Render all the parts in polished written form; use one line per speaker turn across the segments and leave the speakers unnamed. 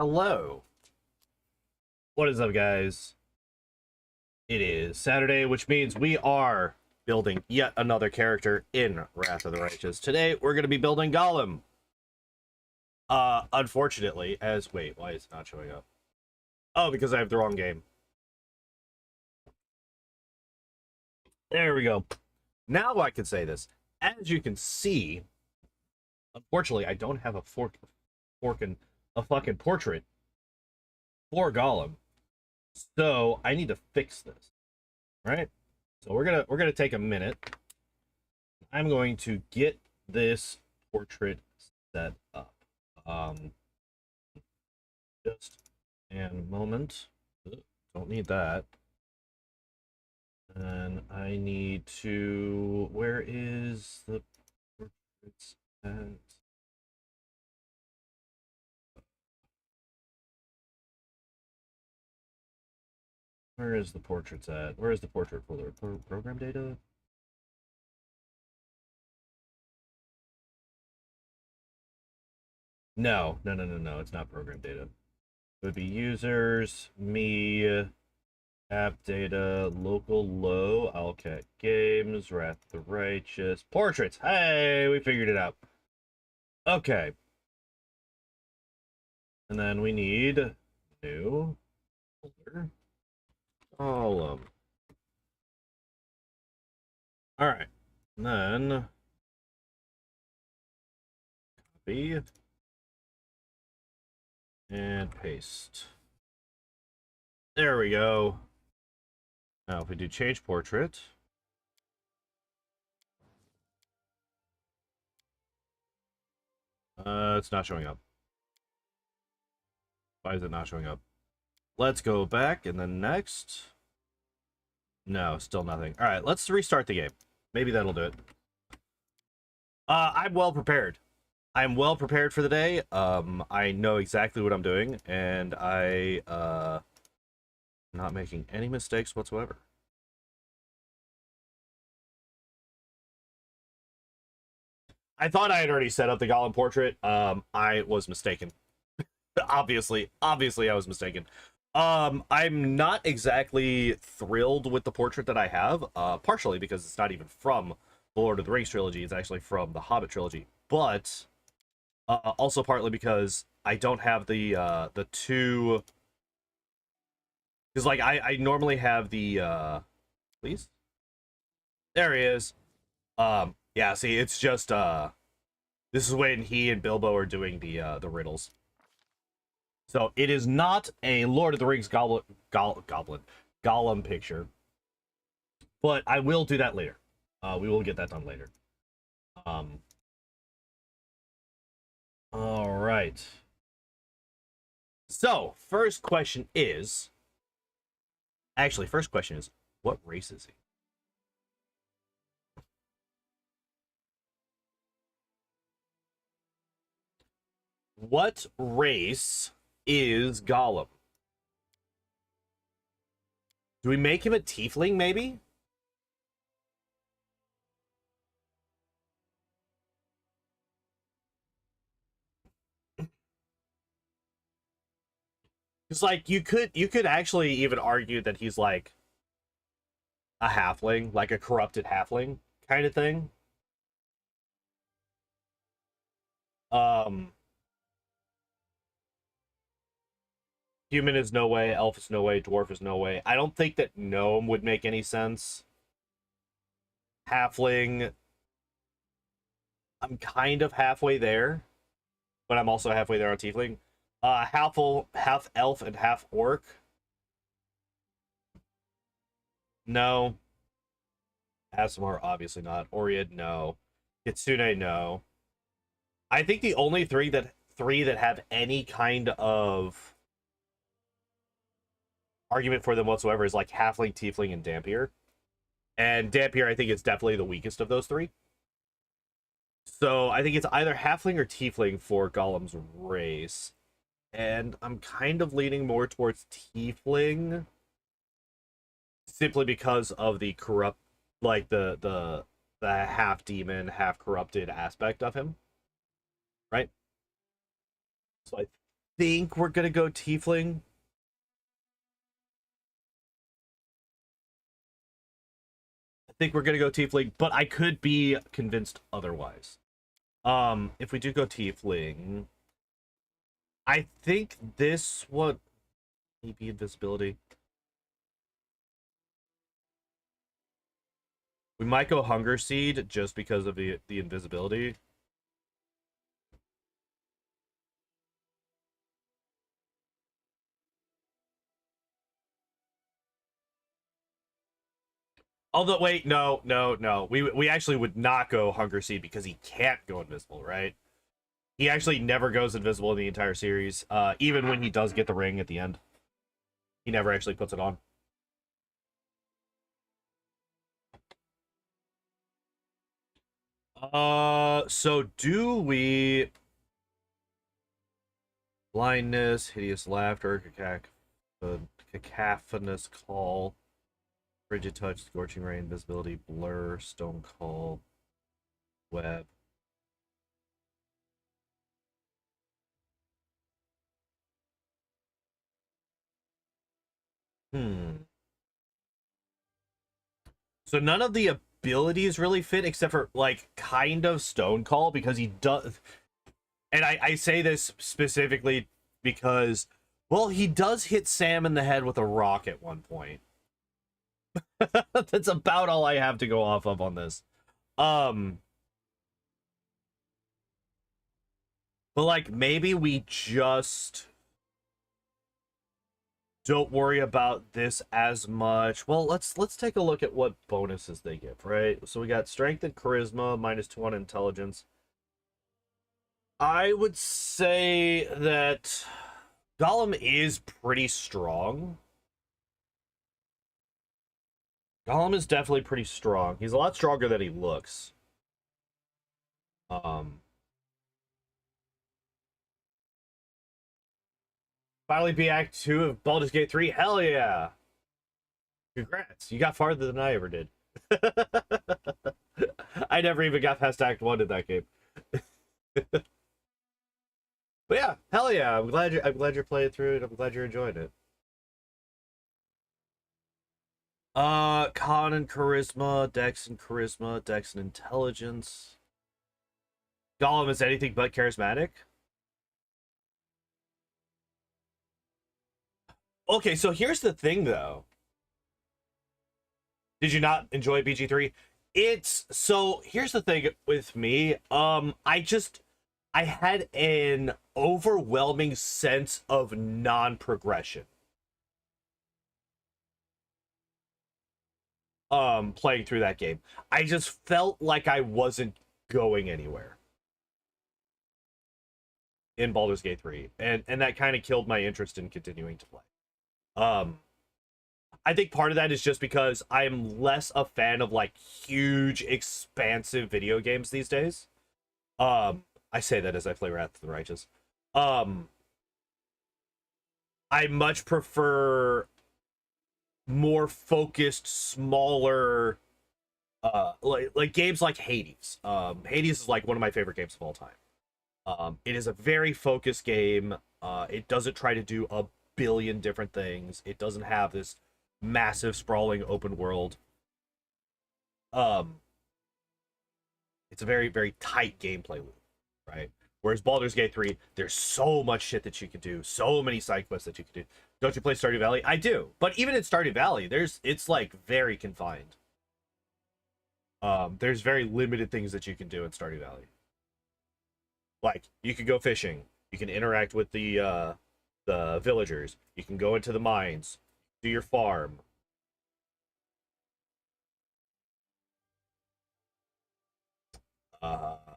Hello. What is up, guys? It is Saturday, which means we are building yet another character in Wrath of the Righteous. Today, we're going to be building Gollum. Unfortunately, wait, why is it not showing up? Oh, because I have the wrong game. There we go. Now I can say this. As you can see, unfortunately, I don't have a fucking portrait for Gollum. So I need to fix this. Right? So we're gonna take a minute. I'm going to get this portrait set up. Just a moment. Don't need that. And I need to. Where is the portraits at? Where is the portraits at? Where is the portrait folder? Program data? No. It's not program data. It would be users, me, app data, local low, Owlcat Games, Wrath the Righteous, portraits. Hey, we figured it out. Okay. And then we need new folder. Column. All right. And then copy and paste. There we go. Now, if we do change portrait, it's not showing up. Why is it not showing up? Let's go back and then next. No, still nothing. All right, let's restart the game. Maybe that'll do it. I'm well prepared. I'm well prepared for the day. I know exactly what I'm doing, and I'm not making any mistakes whatsoever. I thought I had already set up the Gollum portrait. I was mistaken. obviously I was mistaken. I'm not exactly thrilled with the portrait that I have, partially because it's not even from the Lord of the Rings trilogy. It's actually from the Hobbit trilogy, but also partly because I don't have the two, because like I normally have the please, there he is. Yeah, see, it's just this is when he and Bilbo are doing the riddles. So it is not a Lord of the Rings Gollum picture, but I will do that later. We will get that done later. All right. So first question is, what race is he? What race is Gollum? Do we make him a tiefling, maybe? Because like you could actually even argue that he's like a halfling, like a corrupted halfling kind of thing. Um Human is no way, elf is no way, dwarf is no way. I don't think that gnome would make any sense. Halfling, I'm kind of halfway there, but I'm also halfway there on tiefling. Half elf, and half orc. No. Asimar, obviously not. Oriad, no. Kitsune, no. I think the only three that have any kind of argument for them whatsoever is like halfling, tiefling, and Dampier. And Dampier, I think, is definitely the weakest of those three. So I think it's either halfling or tiefling for Gollum's race. And I'm kind of leaning more towards tiefling, simply because of the corrupt, like the half demon, half corrupted aspect of him, right? So think we're gonna go tiefling. I think we're gonna go tiefling, but I could be convinced otherwise. If we do go tiefling, I think this what maybe invisibility. We might go hunger seed just because of the invisibility. Although, wait, no. We actually would not go Hunger Seed because he can't go invisible, right? He actually never goes invisible in the entire series. Even when he does get the ring at the end, he never actually puts it on. So do we blindness, hideous laughter, cacophonous call, frigid touch, scorching ray, invisibility, blur, stone call, web. So none of the abilities really fit except for like kind of stone call because he does, and I say this specifically because, well, he does hit Sam in the head with a rock at one point. That's about all I have to go off of on this. Um, but like maybe we just don't worry about this as much. Well, let's take a look at what bonuses they give, right? So we got strength and charisma, -2 on intelligence. I would say that Gollum is pretty strong. Gollum is definitely pretty strong. He's a lot stronger than he looks. Um, Finally be Act 2 of Baldur's Gate 3. Hell yeah! Congrats. You got farther than I ever did. I never even got past Act 1 in that game. But yeah, hell yeah. I'm glad you're playing through it. I'm glad you're enjoying it. Con and charisma, Dex and charisma, Dex and intelligence. Gollum is anything but charismatic. Okay, so here's the thing though. Did you not enjoy BG3? It's so here's the thing with me. I had an overwhelming sense of non-progression. Playing through that game. I just felt like I wasn't going anywhere in Baldur's Gate 3. And that kind of killed my interest in continuing to play. Um I think part of that is just because I'm less a fan of like huge, expansive video games these days. I say that as I play Wrath of the Righteous. Um, I much prefer more focused, smaller, like games like Hades. Hades is like one of my favorite games of all time. It is a very focused game. It doesn't try to do a billion different things. It doesn't have this massive sprawling open world. Um, it's a very very tight gameplay loop, right? Whereas Baldur's Gate 3, there's so much shit that you can do, so many side quests that you can do. Don't you play Stardew Valley? I do, but even in Stardew Valley, it's like very confined. There's very limited things that you can do in Stardew Valley. Like you can go fishing, you can interact with the villagers, you can go into the mines, do your farm.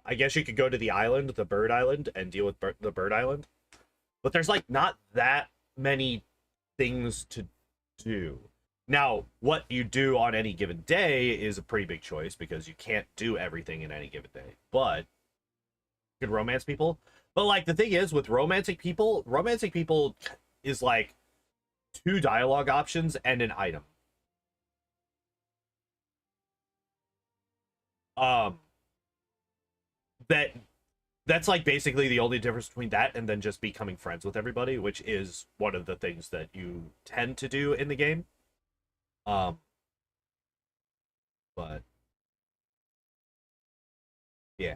I guess you could go to the island, the bird island, and deal with the bird island. But there's like not that many things to do. Now, what you do on any given day is a pretty big choice because you can't do everything in any given day. But you can romance people. But like the thing is with romancing people is like two dialogue options and an item. Um that That's like basically the only difference between that and then just becoming friends with everybody, which is one of the things that you tend to do in the game. Um, but yeah.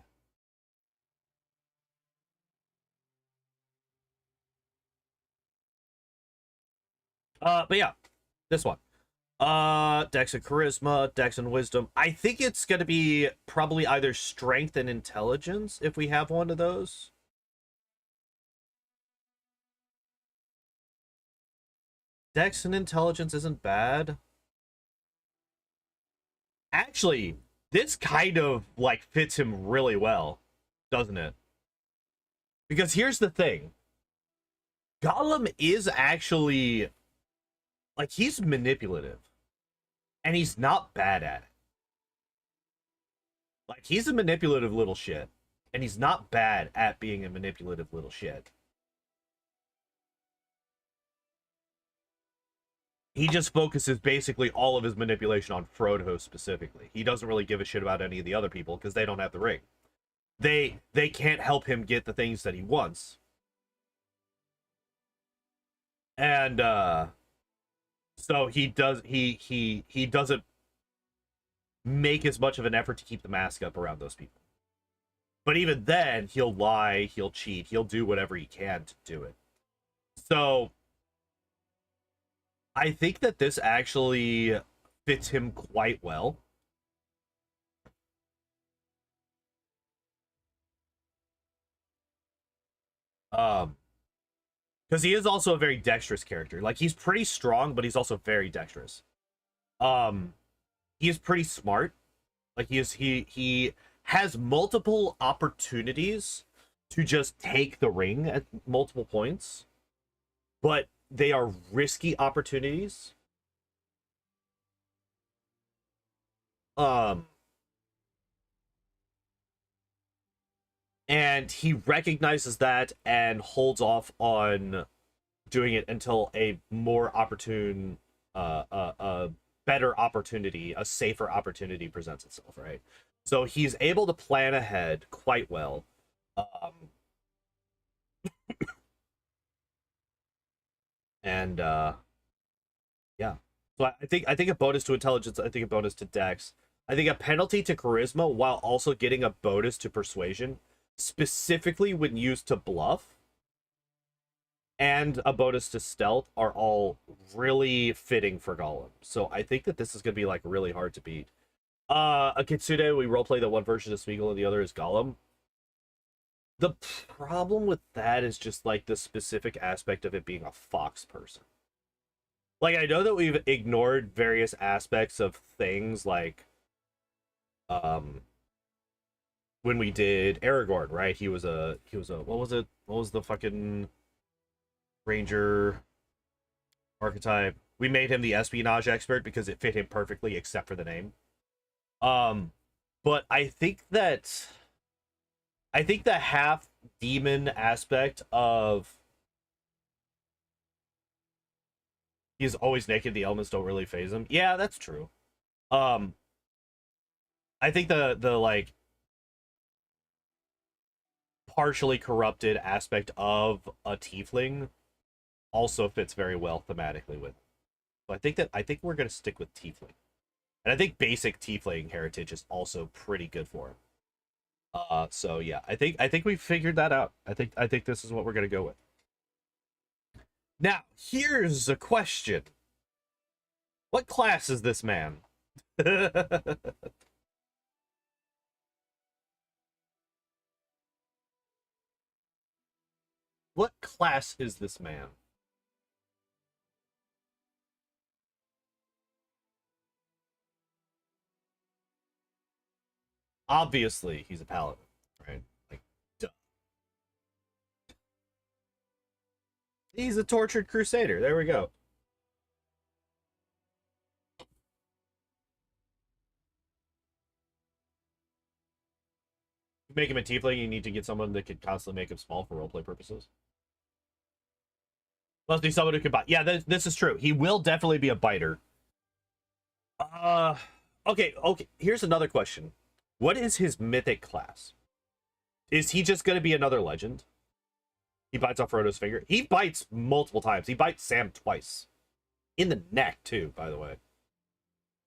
But yeah, this one. Dex and charisma, Dex and wisdom. I think it's gonna be probably either strength and intelligence if we have one of those. Dex and intelligence isn't bad. Actually, this kind of like fits him really well, doesn't it? Because here's the thing. Gollum is actually like he's manipulative and he's not bad at it. Like he's a manipulative little shit and he's not bad at being a manipulative little shit. He just focuses basically all of his manipulation on Frodo specifically. He doesn't really give a shit about any of the other people because they don't have the ring. They can't help him get the things that he wants. And so he doesn't make as much of an effort to keep the mask up around those people. But even then, he'll lie, he'll cheat, he'll do whatever he can to do it. So I think that this actually fits him quite well. Because he is also a very dexterous character. Like he's pretty strong, but he's also very dexterous. Um, he is pretty smart. Like he has multiple opportunities to just take the ring at multiple points, but they are risky opportunities. Um, and he recognizes that and holds off on doing it until a more opportune, better opportunity, a safer opportunity presents itself, right? So he's able to plan ahead quite well. Um, and yeah. So I think a bonus to intelligence, I think a bonus to dex. I think a penalty to charisma while also getting a bonus to persuasion, specifically when used to bluff, and a bonus to stealth are all really fitting for Gollum. So I think that this is gonna be like really hard to beat. A Kitsune, we roleplay that one version of Smeagol and the other is Gollum. The problem with that is just like the specific aspect of it being a fox person. Like I know that we've ignored various aspects of things like um when we did Aragorn, right? He was a what was it? What was the fucking ranger archetype? We made him the espionage expert because it fit him perfectly except for the name. Um but I think the half demon aspect of he's always naked, the elements don't really phase him. Yeah, that's true. Um I think the like partially corrupted aspect of a tiefling also fits very well thematically with it. So I think we're gonna stick with tiefling. And I think basic tiefling heritage is also pretty good for him. So yeah, I think we figured that out. I think this is what we're gonna go with. Now, here's a question. What class is this man? What class is this man? Obviously, he's a paladin, right? Like, duh. He's a tortured crusader. There we go. To make him a tiefling, you need to get someone that could constantly make him small for roleplay purposes. Must be someone who can bite. Yeah, this is true. He will definitely be a biter. Uh, okay. Here's another question. What is his mythic class? Is he just going to be another legend? He bites off Frodo's finger. He bites multiple times. He bites Sam twice. In the neck, too, by the way.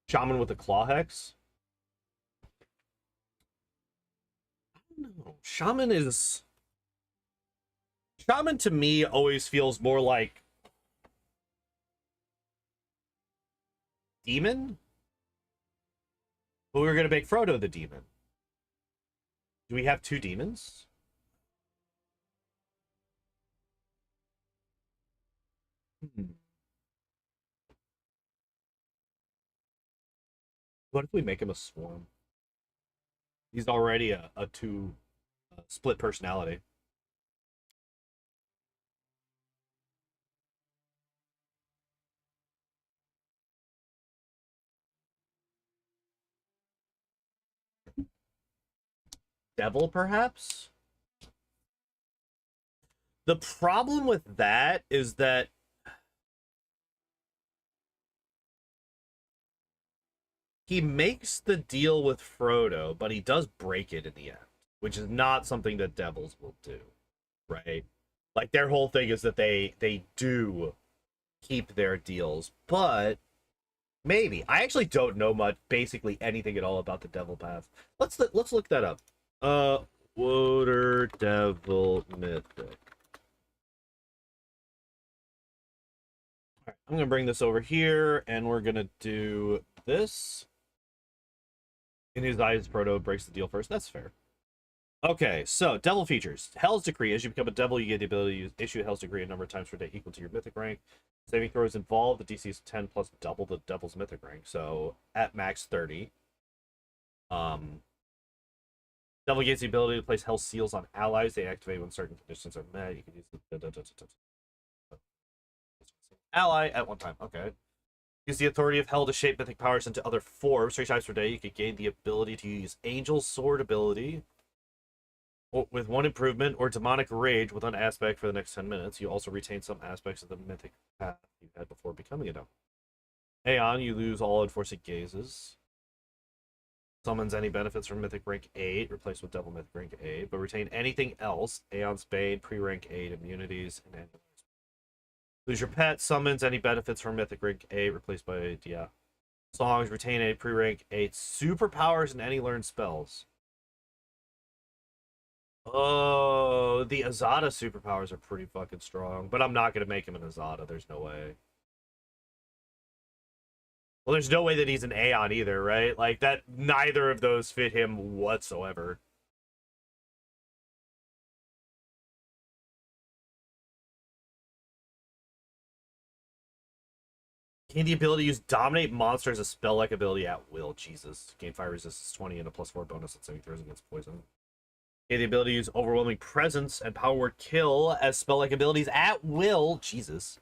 Shaman with the claw hex. I don't know. Shaman to me always feels more like demon? But we were going to make Frodo the demon. Do we have two demons? What if we make him a swarm? He's already a two split personality. Devil, perhaps? The problem with that is that he makes the deal with Frodo, but he does break it in the end, which is not something that devils will do, right? Like, their whole thing is that they do keep their deals, but maybe. I actually don't know basically anything at all about the devil path. Let's look that up. WOTR devil mythic. All right, I'm gonna bring this over here, and we're gonna do this. In his eyes, Frodo breaks the deal first. That's fair. Okay, so devil features. Hell's Decree. As you become a devil, you get the ability to issue Hell's Decree a number of times per day equal to your mythic rank. Saving throws involved. The DC is 10 plus double the devil's mythic rank. So at max 30. Devil gains the ability to place Hell Seals on allies. They activate when certain conditions are met. You can use the ally at one time. Okay. Use the authority of Hell to shape mythic powers into other forms. 3 times per day, you can gain the ability to use Angel's Sword ability with 1 improvement, or Demonic Rage with an aspect for the next 10 minutes. You also retain some aspects of the mythic path you had before becoming a devil. Aeon, you lose all enforcing gazes. Summons any benefits from Mythic Rank 8, replaced with Devil Mythic Rank 8, but retain anything else. Aeon's Bane, pre-rank 8 immunities, and annual. Lose your pet, summons any benefits from Mythic Rank 8, replaced by, yeah. Songs, retain a pre-rank 8 superpowers and any learned spells. Oh, the Azada superpowers are pretty fucking strong, but I'm not going to make him an Azada. There's no way. Well, there's no way that he's an Aeon either, right? Like, that, neither of those fit him whatsoever. Gain the ability to use Dominate Monsters as spell-like ability at will. Jesus. Gain fire resistance 20 and a +4 bonus on saving throws against poison. Gain the ability to use Overwhelming Presence and Power Word Kill as spell-like abilities at will. Jesus.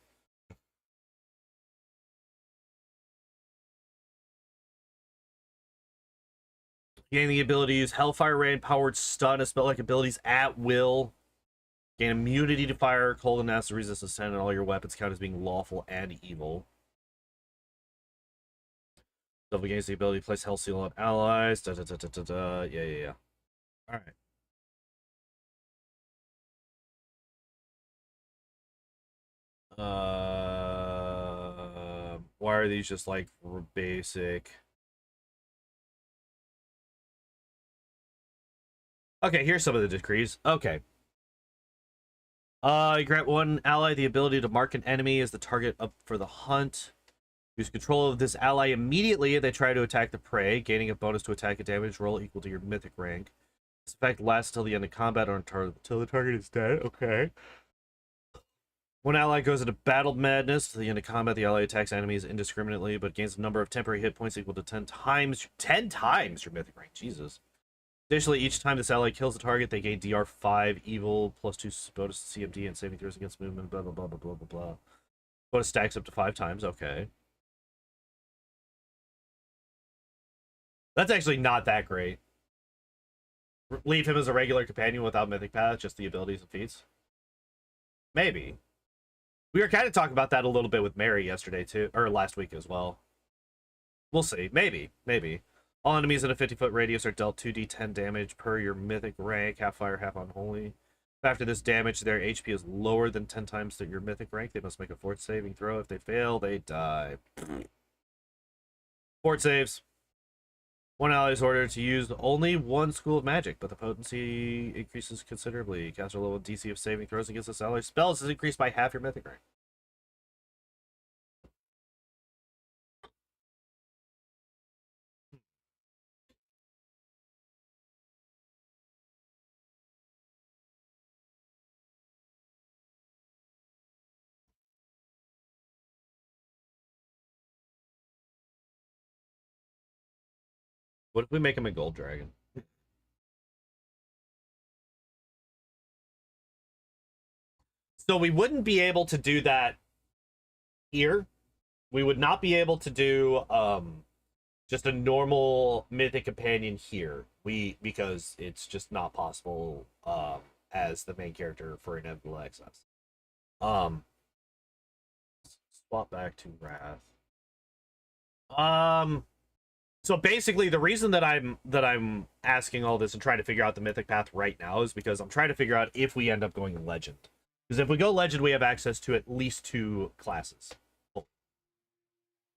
Gain the ability to use Hellfire Rain, Powered Stun as spell-like abilities at will. Gain immunity to fire, cold, and acid resistance 10, and all your weapons count as being lawful and evil. Double gains the ability to place Hell Seal on allies. Yeah. Alright. Why are these just like basic? Okay, here's some of the decrees. Okay. You grant one ally the ability to mark an enemy as the target up for the hunt. Use control of this ally immediately if they try to attack the prey, gaining a bonus to attack a damage roll equal to your mythic rank. This effect lasts till the end of combat or until the target is dead. Okay. One ally goes into battle madness. To the end of combat, the ally attacks enemies indiscriminately, but gains a number of temporary hit points equal to 10 times your mythic rank. Jesus. Additionally, each time this ally kills the target, they gain DR5 evil +2 bonus CMD and saving throws against movement. Blah blah blah blah blah blah blah. Bonus stacks up to 5 times. Okay. That's actually not that great. Leave him as a regular companion without mythic path, just the abilities and feats. Maybe. We were kind of talking about that a little bit with Mary yesterday too, or last week as well. We'll see. Maybe. All enemies in a 50-foot radius are dealt 2d10 damage per your mythic rank, half fire, half unholy. After this damage, their HP is lower than 10 times your mythic rank. They must make a fort saving throw. If they fail, they die. Fort saves. One ally is ordered to use only one school of magic, but the potency increases considerably. Caster level DC of saving throws against this ally's spells is increased by half your mythic rank. What if we make him a gold dragon? So we wouldn't be able to do that here. We would not be able to do just a normal mythic companion here. Because it's just not possible as the main character for inevitable access. Swap back to Wrath. So basically the reason that I'm asking all this and trying to figure out the mythic path right now is because I'm trying to figure out if we end up going legend. Because if we go legend, we have access to at least 2 classes.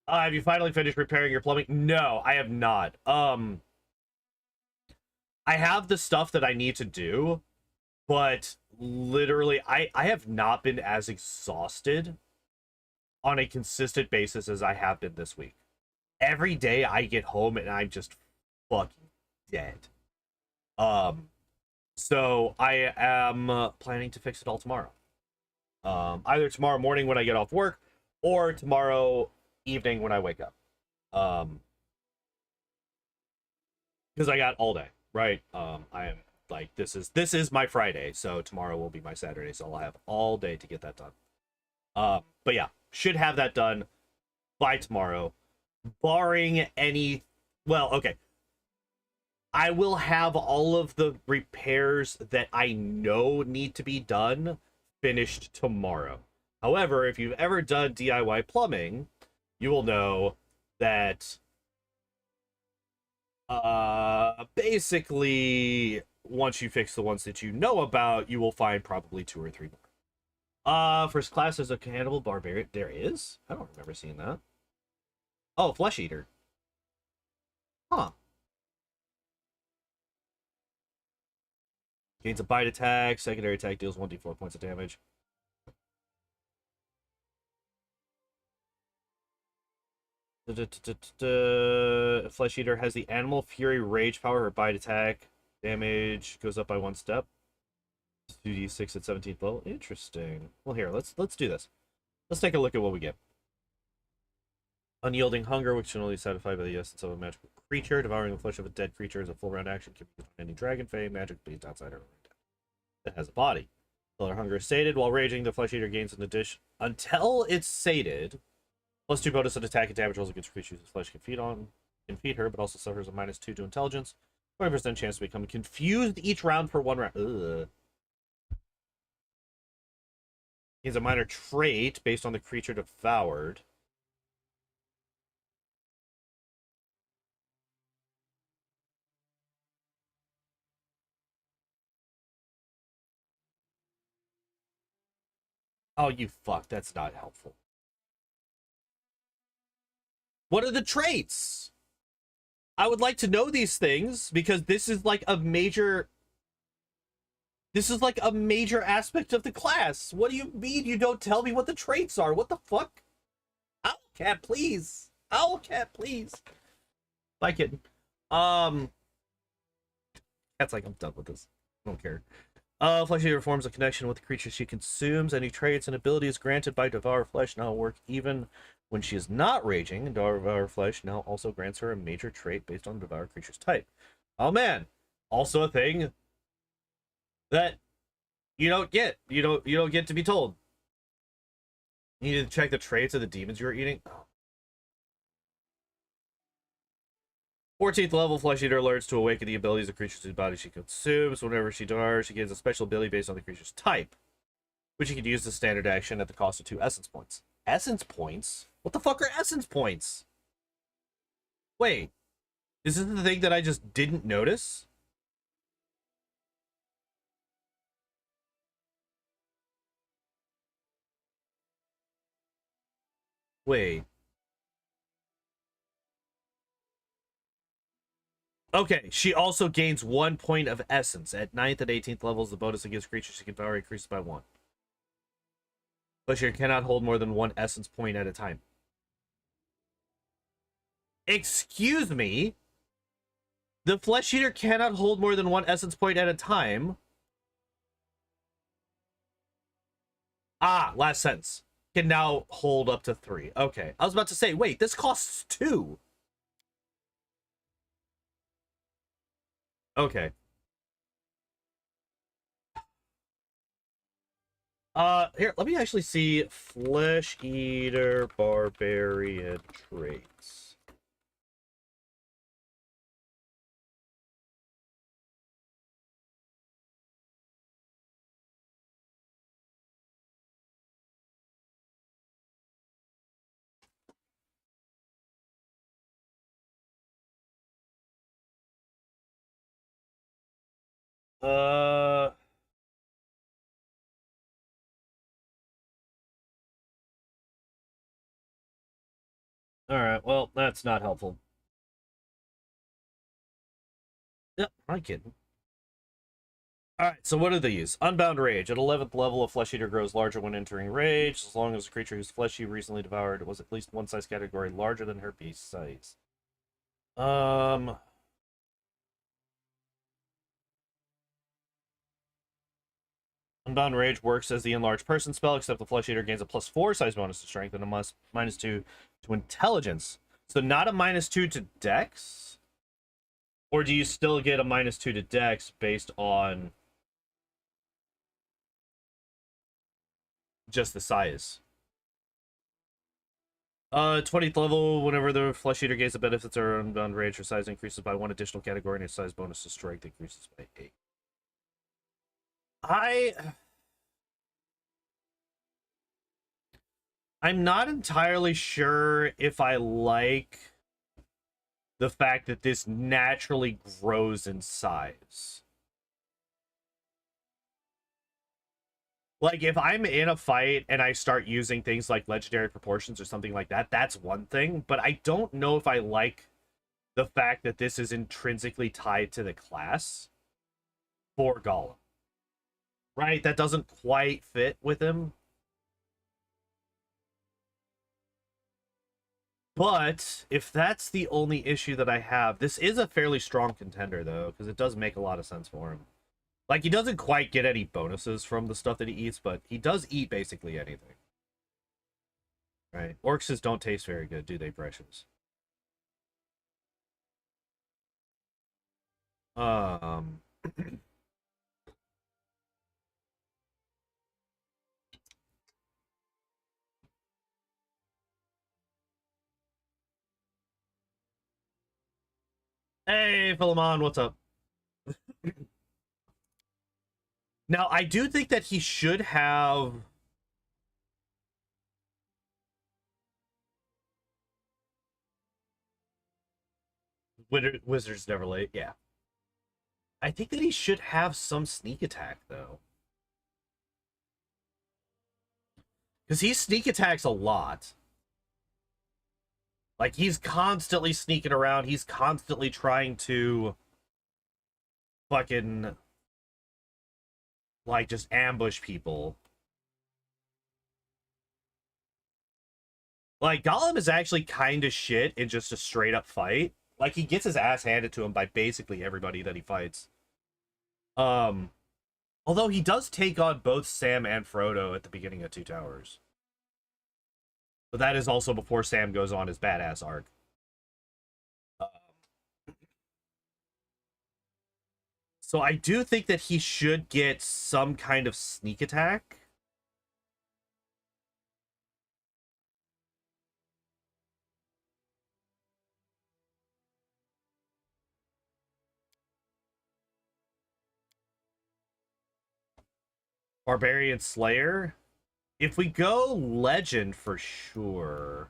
Have you finally finished repairing your plumbing? No, I have not. I have the stuff that I need to do, but literally I have not been as exhausted on a consistent basis as I have been this week. Every day I get home and I'm just fucking dead. So I am planning to fix it all tomorrow. Either tomorrow morning when I get off work or tomorrow evening when I wake up. Because I got all day, right? I am like this is my Friday, so tomorrow will be my Saturday, so I'll have all day to get that done. But yeah, should have that done by tomorrow, barring any. Well, okay. I will have all of the repairs that I know need to be done finished tomorrow. However, if you've ever done DIY plumbing, you will know that basically once you fix the ones that you know about, you will find probably 2 or 3 more. First class is a cannibal barbarian. There is? I don't remember seeing that. Oh, flesh eater. Huh. Gains a bite attack. Secondary attack deals 1d4 points of damage. Flesh Eater has the Animal Fury Rage power. Her bite attack damage goes up by 1 step. 2d6 at 17th level. Interesting. Well, here, let's do this. Let's take a look at what we get. Unyielding Hunger, which can only be satisfied by the essence of a magical creature. Devouring the flesh of a dead creature is a full round action. Can be used on any dragon, fae, magic beast outside or that has a body. Until their hunger is sated, while raging, the Flesh Eater gains an addition until it's sated. +2 bonus on attack and damage rolls against creatures his flesh can feed her, but also suffers a -2 to intelligence. 20% chance to become confused each round for 1 round. Ugh. Gains a minor trait based on the creature devoured. Oh, you fuck. That's not helpful. What are the traits? I would like to know these things because this is like a major aspect of the class. What do you mean you don't tell me what the traits are? What the fuck? Owl cat, please. Owl cat, please. Bye, kitten. Cat's like, I'm done with this. I don't care. Flesh Eater forms a connection with the creature she consumes. Any traits and abilities granted by Devour Flesh now work even when she is not raging. And Devour Flesh now also grants her a major trait based on the Devour creature's type. Oh man, also a thing that you don't get. You don't get to be told. You need to check the traits of the demons you are eating. Oh. 14th level, Flesh Eater learns to awaken the abilities of creatures whose body she consumes. Whenever she does, she gains a special ability based on the creature's type, which she can use as standard action at the cost of 2 essence points. Essence points? What the fuck are essence points? Wait. Is this the thing that I just didn't notice? Wait. Okay, she also gains 1 point of essence. At 9th and 18th levels, the bonus against creatures she can power increases by 1. But she cannot hold more than 1 essence point at a time. Excuse me? The Flesh Eater cannot hold more than 1 essence point at a time? Ah, last sentence. Can now hold up to 3. Okay. I was about to say, wait, this costs 2. Okay. Here, let me actually see Flesh Eater Barbarian traits. Uh, Alright, well, that's not helpful. Yep, I'm kidding. Alright, so what are these? Unbound Rage. At 11th level, a Flesh Eater grows larger when entering Rage, as long as a creature whose flesh you recently devoured was at least 1 size category larger than her beast size. Unbound Rage works as the Enlarged Person spell, except the Flesh Eater gains a +4 size bonus to Strength and a -2 to Intelligence. So not a -2 to Dex? Or do you still get a -2 to Dex based on just the size? 20th level, whenever the Flesh Eater gains the benefits or Unbound Rage, her size increases by 1 additional category and its size bonus to Strength increases by 8. I'm not entirely sure if I like the fact that this naturally grows in size. Like, if I'm in a fight and I start using things like legendary proportions or something like that, that's one thing. But I don't know if I like the fact that this is intrinsically tied to the class for Gollum. Right? That doesn't quite fit with him. But if that's the only issue that I have, this is a fairly strong contender, though, because it does make a lot of sense for him. Like, he doesn't quite get any bonuses from the stuff that he eats, but he does eat basically anything. Right? Orcs don't taste very good, do they, Precious? Um... Hey, Philemon, what's up? Now, I do think that he should have... Wizards never late, yeah. I think that he should have some sneak attack, though. Because he sneak attacks a lot. Like, he's constantly sneaking around. He's constantly trying to fucking, like, just ambush people. Like, Gollum is actually kind of shit in just a straight-up fight. Like, he gets his ass handed to him by basically everybody that he fights. Although he does take on both Sam and Frodo at the beginning of Two Towers. But that is also before Sam goes on his badass arc. So I do think that he should get some kind of sneak attack. Barbarian Slayer. If we go Legend for sure.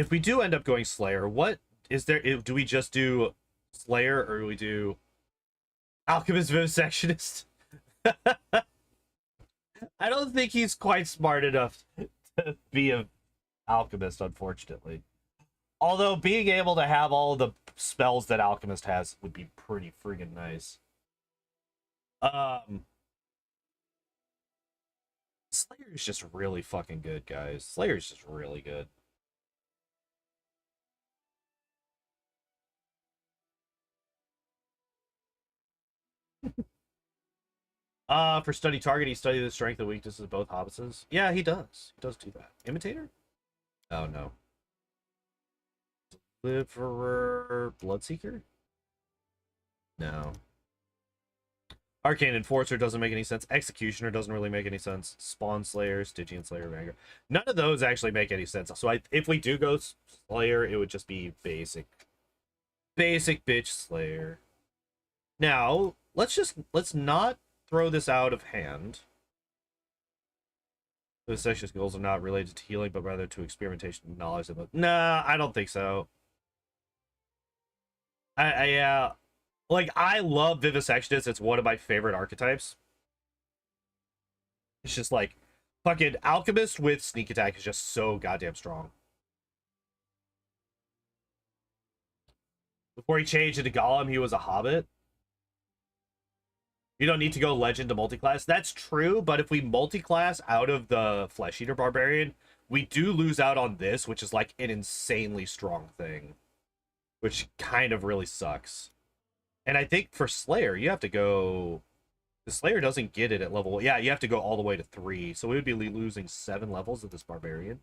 if we do end up going Slayer, what is there? Do we just do Slayer or do we do Alchemist Vivisectionist? I don't think he's quite smart enough to be an alchemist, unfortunately. Although being able to have all the spells that alchemist has would be pretty friggin' nice. Slayer is just really fucking good, guys. Slayer is just really good. For study target, he studied the strength and weaknesses of both hobbitses. Yeah, he does. He does do that. Imitator? Oh no. Deliverer, Bloodseeker? No. Arcane Enforcer doesn't make any sense. Executioner doesn't really make any sense. Spawn Slayer, Stygian Slayer, Vanguard. None of those actually make any sense. So if we do go Slayer, it would just be basic bitch Slayer. Now, let's not throw this out of hand. The sexual skills are not related to healing, but rather to experimentation and knowledge. Nah, I don't think so. Like, I love Vivisectionist. It's one of my favorite archetypes. It's just like, fucking Alchemist with Sneak Attack is just so goddamn strong. Before he changed into Gollum, he was a hobbit. You don't need to go Legend to multiclass. That's true, but if we multiclass out of the Flesh Eater Barbarian, we do lose out on this, which is like an insanely strong thing. Which kind of really sucks. And I think for Slayer, you have to go... The Slayer doesn't get it at level... Yeah, you have to go all the way to 3. So we would be losing 7 levels of this Barbarian.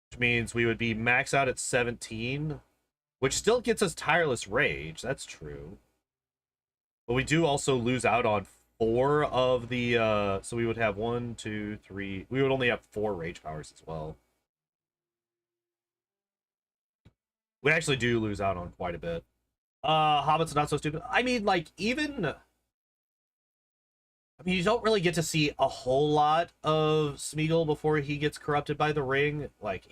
Which means we would be max out at 17. Which still gets us Tireless Rage. That's true. But we do also lose out on 4 of the... so we would have 1, 2, 3... We would only have 4 Rage Powers as well. We actually do lose out on quite a bit. Hobbit's not so stupid. I mean, like, even... I mean, you don't really get to see a whole lot of Smeagol before he gets corrupted by the ring. Like,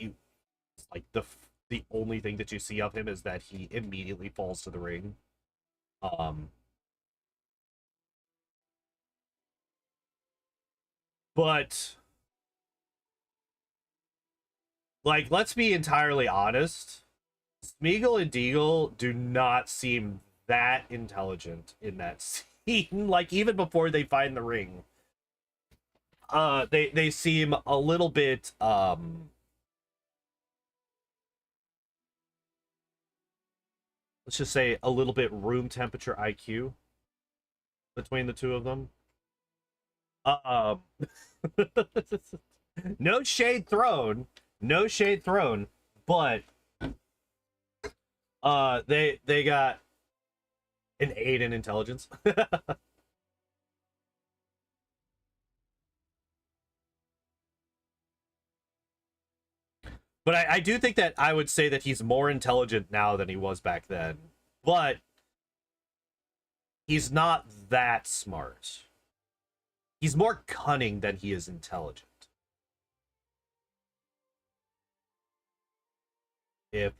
the only thing that you see of him is that he immediately falls to the ring. But... Like, let's be entirely honest. Smeagol and Deagle do not seem that intelligent in that scene. Like, even before they find the ring. They seem a little bit, let's just say a little bit room temperature IQ between the two of them. No shade thrown. No shade thrown. But they got an 8 in intelligence. But I do think that I would say that he's more intelligent now than he was back then. But he's not that smart. He's more cunning than he is intelligent. If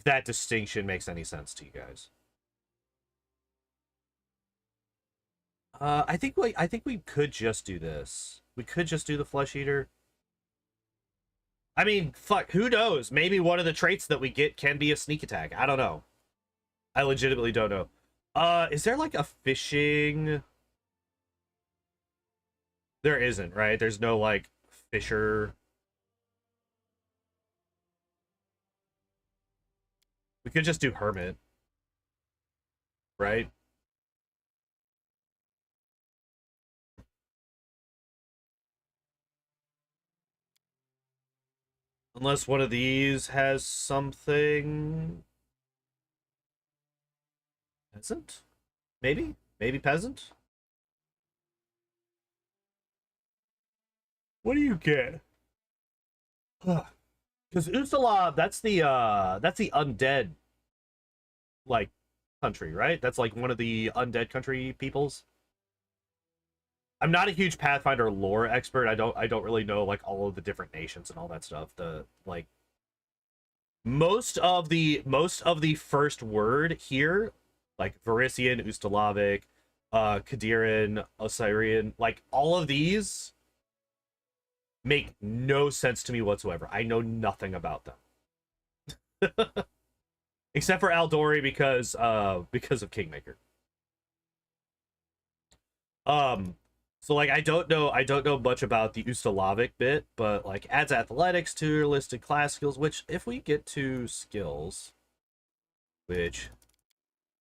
that distinction makes any sense to you guys. I think we could just do this. We could just do the Flesh Eater. I mean, fuck, who knows? Maybe one of the traits that we get can be a sneak attack. I don't know. I legitimately don't know. Is there like a fishing? There isn't, right? There's no like fisher. We could just do Hermit. Right? Unless one of these has something... Peasant? Maybe? Maybe Peasant? What do you get? Because Usala, that's the undead, like, country, right? That's like one of the undead country peoples. I'm not a huge Pathfinder lore expert. I don't really know like all of the different nations and all that stuff. The like most of the first word here, like Varisian, Ustalavic, Kadiran, Osirian, like all of these make no sense to me whatsoever. I know nothing about them. Except for Aldori because of Kingmaker. Um so like I don't know much about the Ustalavic bit, but like adds athletics to your listed class skills, which if we get to skills, which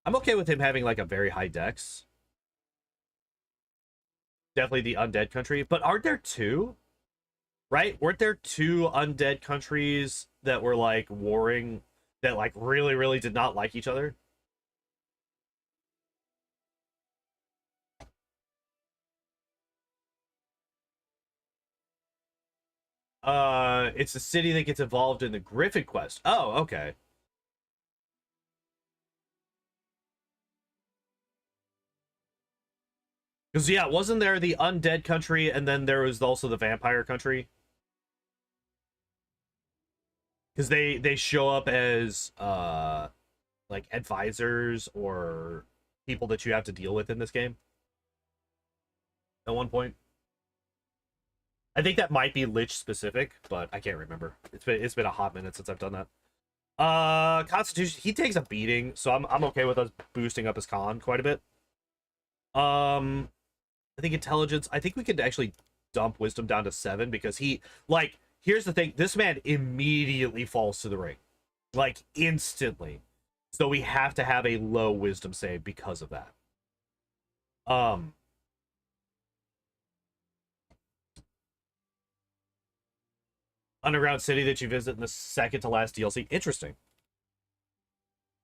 I'm okay with him having like a very high dex. Definitely the undead country, but aren't there two? Right? Weren't there two undead countries that were like warring that like really really did not like each other? It's a city that gets involved in the Griffin quest. Oh, okay. Because yeah, wasn't there the undead country and then there was also the vampire country? Because they show up as like advisors or people that you have to deal with in this game at one point. I think that might be Lich specific, but I can't remember. It's been a hot minute since I've done that. Constitution, he takes a beating, so I'm okay with us boosting up his con quite a bit. Um I think intelligence, I think we could actually dump wisdom down to 7 because he like here's the thing, this man immediately falls to the ring. Like instantly. So we have to have a low wisdom save because of that. Um Underground city that you visit in the second to last DLC. Interesting.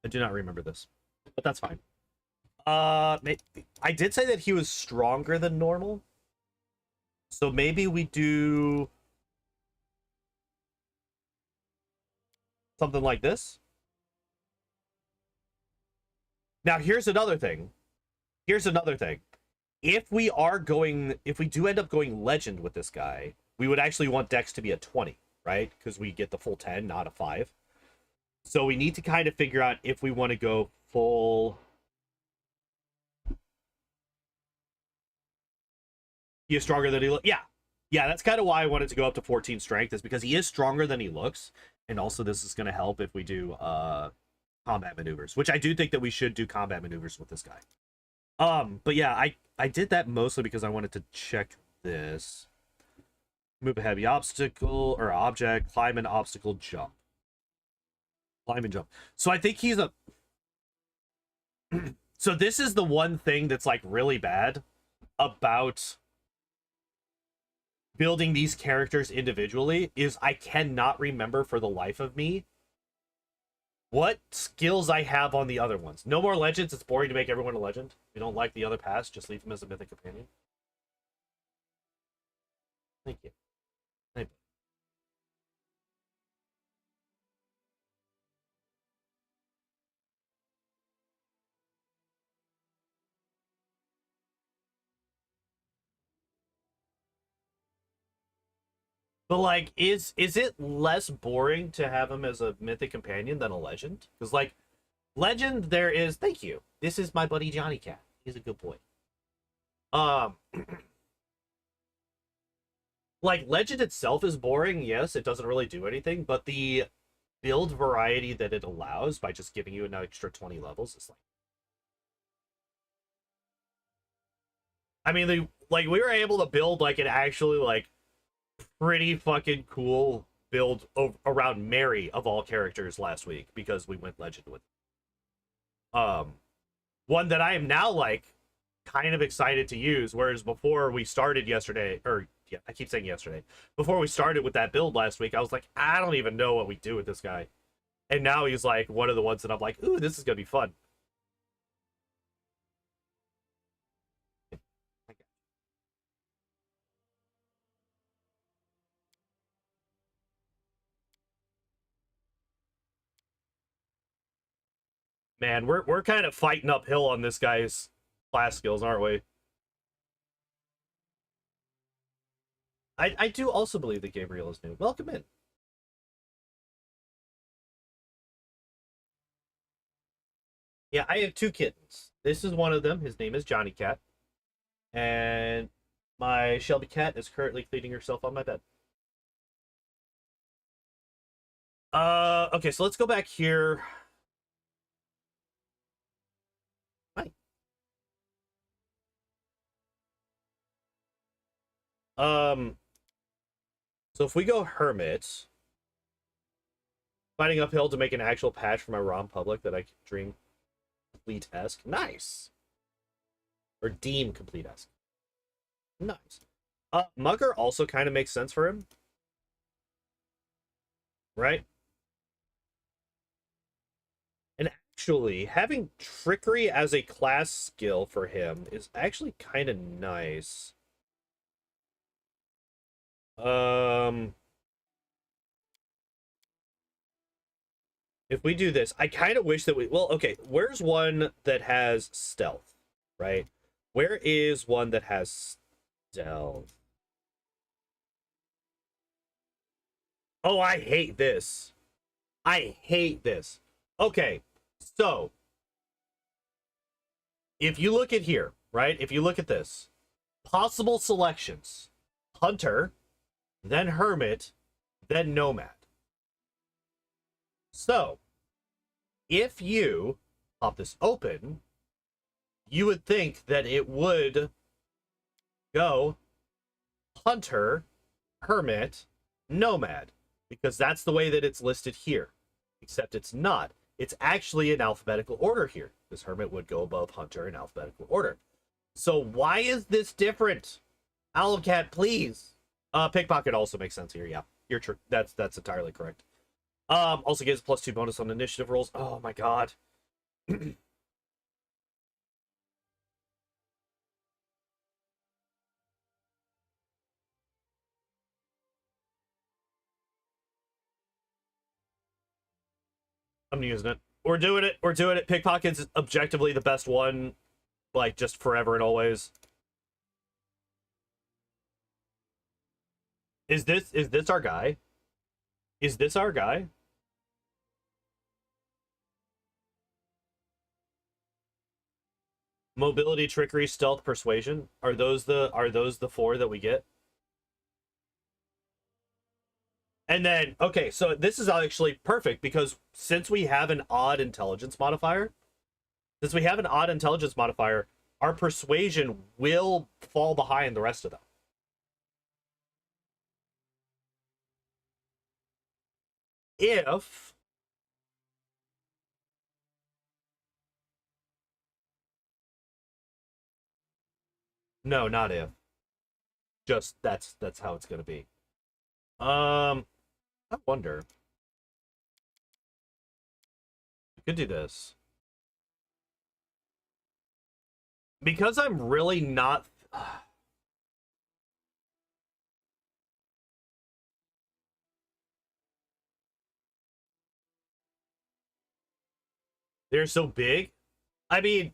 I do not remember this, but that's fine. I did say that he was stronger than normal, so maybe we do something like this. Now, here's another thing. Here's another thing. If we do end up going legend with this guy, we would actually want Dex to be a 20, right? Because we get the full 10, not a 5. So we need to kind of figure out if we want to go full. He is stronger than he looks. Yeah. Yeah, that's kind of why I wanted to go up to 14 strength, is because he is stronger than he looks. And also this is going to help if we do combat maneuvers, which I do think that we should do combat maneuvers with this guy. But yeah, I did that mostly because I wanted to check this. Move a heavy obstacle or object, climb an obstacle, jump. Climb and jump. So I think he's a so this is the one thing that's like really bad about building these characters individually is I cannot remember for the life of me what skills I have on the other ones. No more legends. It's boring to make everyone a legend. If you don't like the other past, just leave them as a mythic companion. Thank you. Thank you. But like, is it less boring to have him as a mythic companion than a legend? Because like, legend there is. Thank you. This is my buddy Johnny Cat. He's a good boy. Um, like legend itself is boring. Yes, it doesn't really do anything, but the build variety that it allows by just giving you an extra 20 levels is like. I mean, like we were able to build like an actually like pretty fucking cool build around Mary of all characters last week because we went legend with um one that I am now like kind of excited to use, whereas before we started yesterday, or yeah, I keep saying yesterday, before we started with that build last week, I was like, I don't even know what we do with this guy. And now he's like one of the ones that I'm like, ooh, this is gonna be fun. Man, we're kind of fighting uphill on this guy's class skills, aren't we? I do also believe that Gabriel is new. Welcome in. Yeah, I have two kittens. This is one of them. His name is Johnny Cat. And my Shelby cat is currently cleaning herself on my bed. Okay, so let's go back here. Hi. So if we go Hermit, fighting uphill to make an actual patch for my ROM public that I can dream complete-esque. Nice. Or deem complete-esque. Nice. Mugger also kind of makes sense for him. Right? And actually, having trickery as a class skill for him is actually kind of nice. If we do this, I kind of wish that well, okay, where's one that has stealth, right? Where is one that has stealth? Oh, I hate this. I hate this. Okay, so if you look at here, right? If you look at this, possible selections: Hunter, then Hermit, then Nomad. So if you pop this open, you would think that it would go Hunter, Hermit, Nomad, because that's the way that it's listed here. Except it's not. It's actually in alphabetical order here. This Hermit would go above Hunter in alphabetical order. So why is this different? Owlcat, please. Pickpocket also makes sense here. Yeah, you're true. That's entirely correct. Also gives +2 bonus on initiative rolls. Oh my god. I'm using it. We're doing it. We're doing it. Pickpocket's objectively the best one, like just forever and always. Is this our guy? Is this our guy? Mobility, trickery, stealth, persuasion. Are those the four that we get? And then okay, so this is actually perfect because since we have an odd intelligence modifier, our persuasion will fall behind the rest of them. If no, not if. Just that's how it's gonna be. I wonder. We could do this. Because I'm really not they're so big. I mean,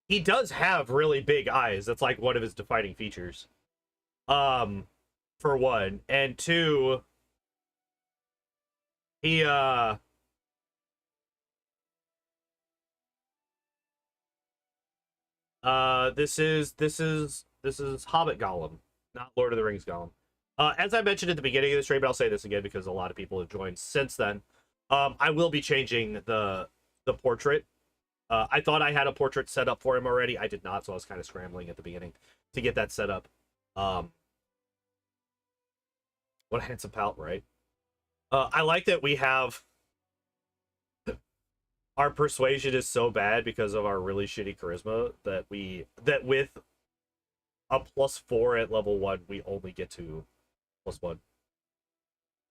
he does have really big eyes. That's like one of his defining features. Um, for one. And two, he this is Hobbit Gollum, not Lord of the Rings Gollum. As I mentioned at the beginning of the stream, but I'll say this again because a lot of people have joined since then. I will be changing the portrait. I thought I had a portrait set up for him already. I did not, so I was kind of scrambling at the beginning to get that set up. What a handsome pal, right? I like that we have our persuasion is so bad because of our really shitty charisma that with a +4 at level 1 we only get to +1.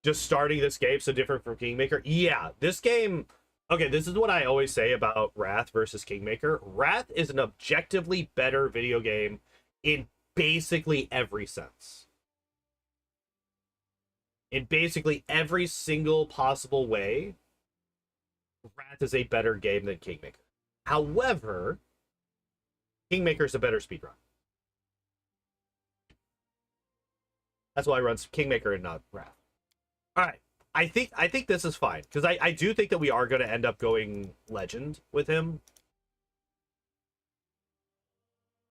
Just starting this game so different from Kingmaker. Yeah, this game. Okay, this is what I always say about Wrath versus Kingmaker. Wrath is an objectively better video game in basically every sense. In basically every single possible way, Wrath is a better game than Kingmaker. However, Kingmaker is a better speedrun. That's why I run Kingmaker and not Wrath. All right. I think this is fine because I do think that we are going to end up going legend with him.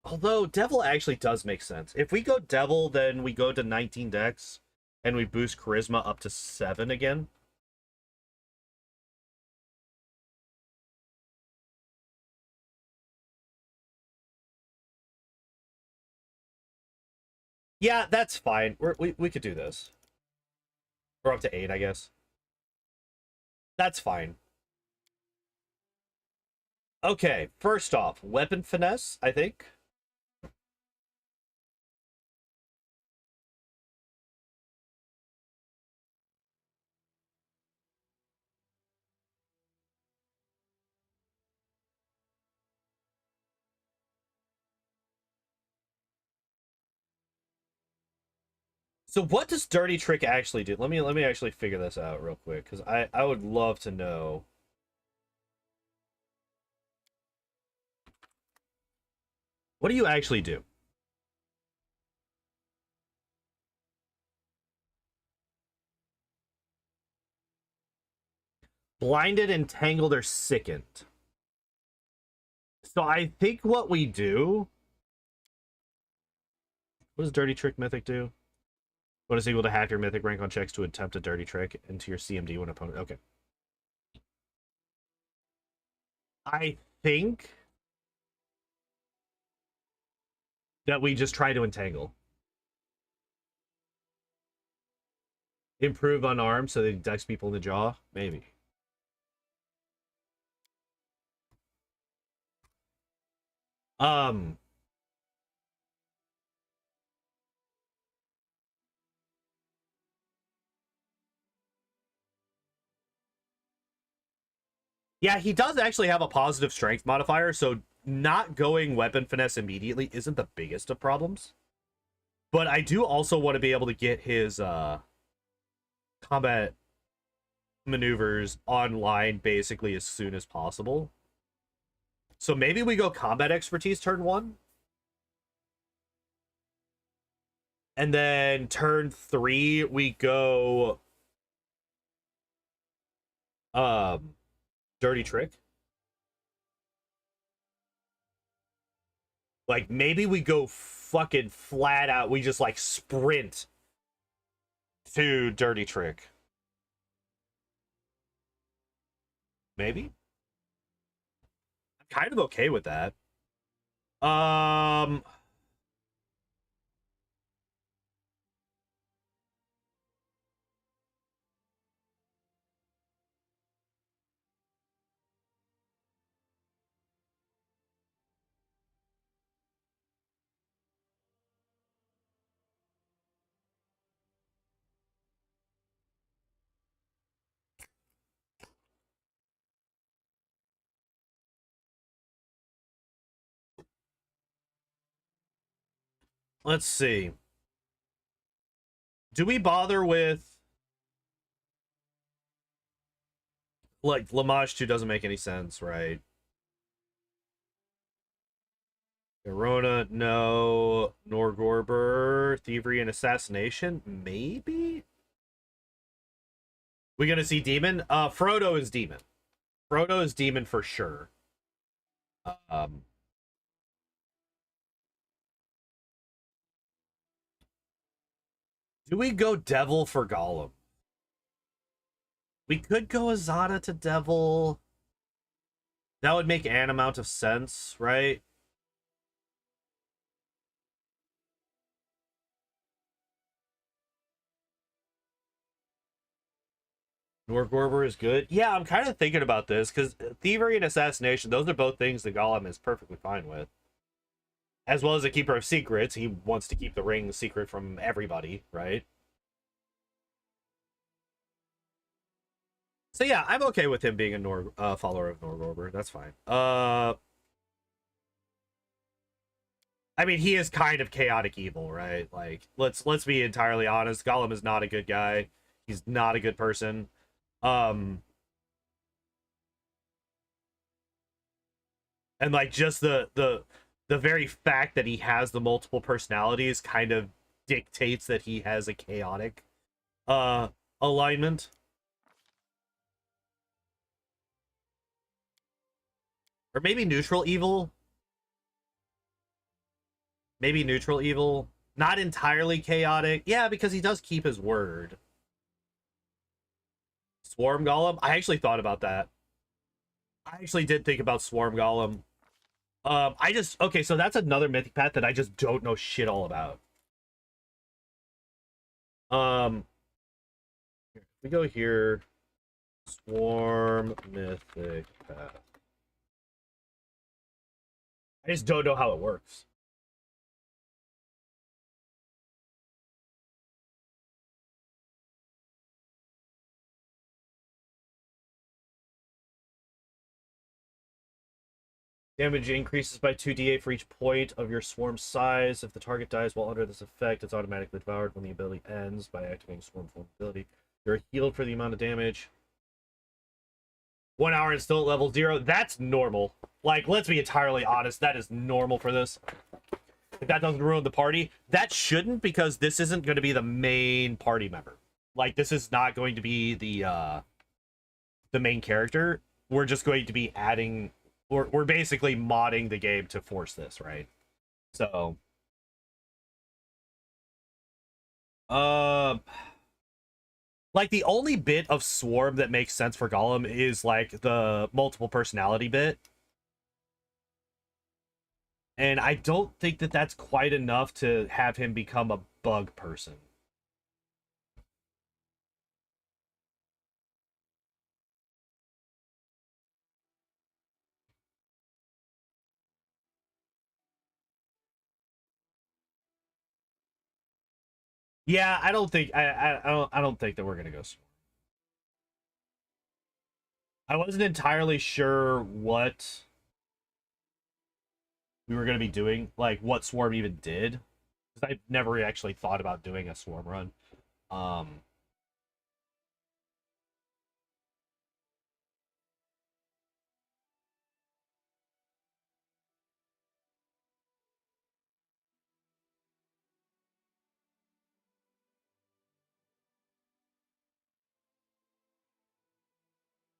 Although Devil actually does make sense. If we go Devil, then we go to 19 decks and we boost Charisma up to 7 again. Yeah, that's fine. We could do this. Or up to 8, I guess. That's fine. Okay, first off, Weapon Finesse, I think. So what does Dirty Trick actually do? Let me actually figure this out real quick because I would love to know. What do you actually do? Blinded, entangled, or sickened. So I think what we do. What does Dirty Trick Mythic do? What is equal to half your Mythic rank on checks to attempt a Dirty Trick into your CMD when opponent. Okay. I think that we just try to entangle. Improve unarmed so they dex people in the jaw? Maybe. Um. Yeah, he does actually have a positive strength modifier, so not going Weapon Finesse immediately isn't the biggest of problems. But I do also want to be able to get his combat maneuvers online basically as soon as possible. So maybe we go Combat Expertise turn 1. And then turn 3, we go Dirty Trick. Like, maybe we go fucking flat out. We just, like, sprint to Dirty Trick. Maybe? I'm kind of okay with that. Let's see. Do we bother with... Like, Lamage 2 doesn't make any sense, right? Corona, no. Norgorber, Thievery, and Assassination? Maybe? We gonna see Demon? Frodo is Demon. Frodo is Demon for sure. Um... Do we go Devil for Gollum? We could go Azada to Devil. That would make an amount of sense, right? Norgorber is good. Yeah, I'm kind of thinking about this because Thievery and Assassination, those are both things that Gollum is perfectly fine with. As well as a Keeper of Secrets. He wants to keep the ring secret from everybody, right? So yeah, I'm okay with him being a follower of Norgorber. That's fine. I mean, he is kind of chaotic evil, right? Like, let's be entirely honest. Gollum is not a good guy. He's not a good person. Um, and like just the very fact that he has the multiple personalities kind of dictates that he has a chaotic alignment. Or maybe neutral evil. Maybe neutral evil. Not entirely chaotic. Yeah, because he does keep his word. Swarm Golem? I actually thought about that. I actually did think about Swarm Golem. Okay, so that's another mythic path that I just don't know shit all about. We go here. Swarm mythic path. I just don't know how it works. Damage increases by 2d8 for each point of your swarm size. If the target dies while under this effect, it's automatically devoured when the ability ends by activating swarm form ability. You're healed for the amount of damage. 1 hour and still at level 0. That's normal. Like, let's be entirely honest. That is normal for this. If that doesn't ruin the party, that shouldn't, because this isn't going to be the main party member. Like, this is not going to be the main character. We're just going to be adding... We're basically modding the game to force this, right? So... like, the only bit of Swarm that makes sense for Gollum is, like, the multiple personality bit. And I don't think that that's quite enough to have him become a bug person. Yeah, I don't think I don't think that we're gonna go Swarm. I wasn't entirely sure what we were gonna be doing, like what Swarm even did, because I've never actually thought about doing a Swarm run.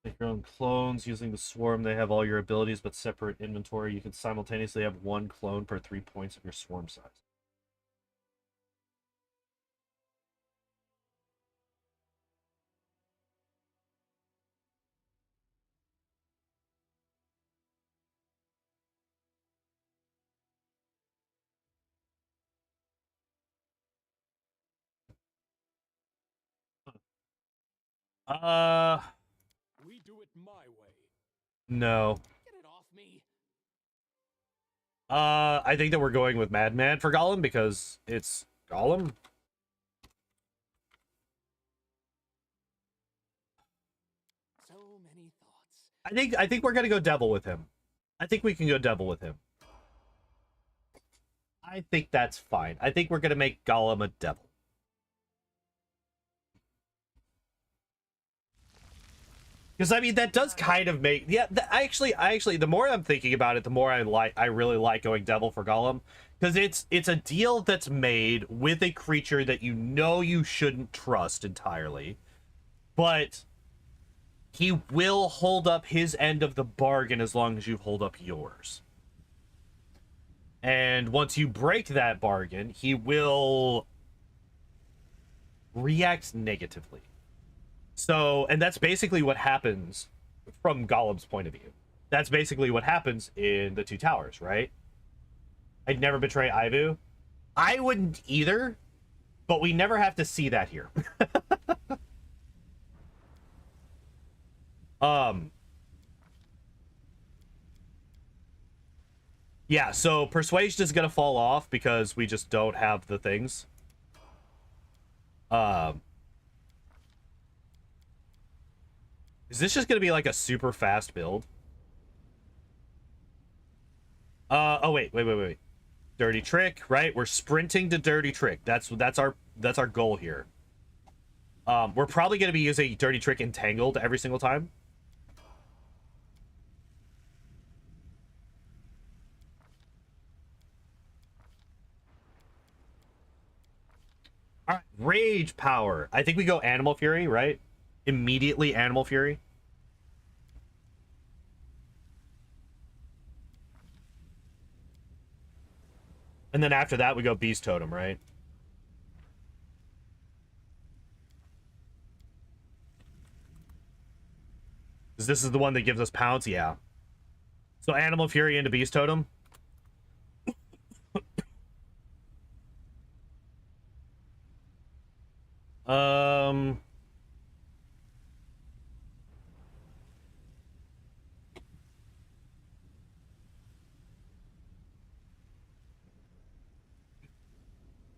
Make your own clones using the Swarm. They have all your abilities but separate inventory. You can simultaneously have one clone per 3 points of your Swarm size.
We do it my way.
No.
Get it off me.
I think that we're going with Madman for Gollum because it's Gollum.
So many thoughts.
I think we're gonna go Devil with him. I think we can go Devil with him. I think that's fine. I think we're gonna make Gollum a Devil. Because I mean that does kind of make I actually the more I'm thinking about it, the more I really like going Devil for Gollum, because it's a deal that's made with a creature that you know you shouldn't trust entirely, but he will hold up his end of the bargain as long as you hold up yours. And once you break that bargain, he will react negatively. So, and that's basically what happens from Gollum's point of view. That's basically what happens in the Two Towers, right? I'd never betray Ivu. I wouldn't either, but we never have to see that here. Yeah, so Persuasion is gonna fall off because we just don't have the things. Is this just gonna be like a super fast build? Oh wait. Dirty Trick, right? We're sprinting to Dirty Trick. That's our goal here. We're probably gonna be using Dirty Trick Entangled every single time. All right, Rage Power. I think we go Animal Fury, right? Immediately Animal Fury. And then after that, we go Beast Totem, right? Because this is the one that gives us Pounce, yeah. So Animal Fury into Beast Totem. Um...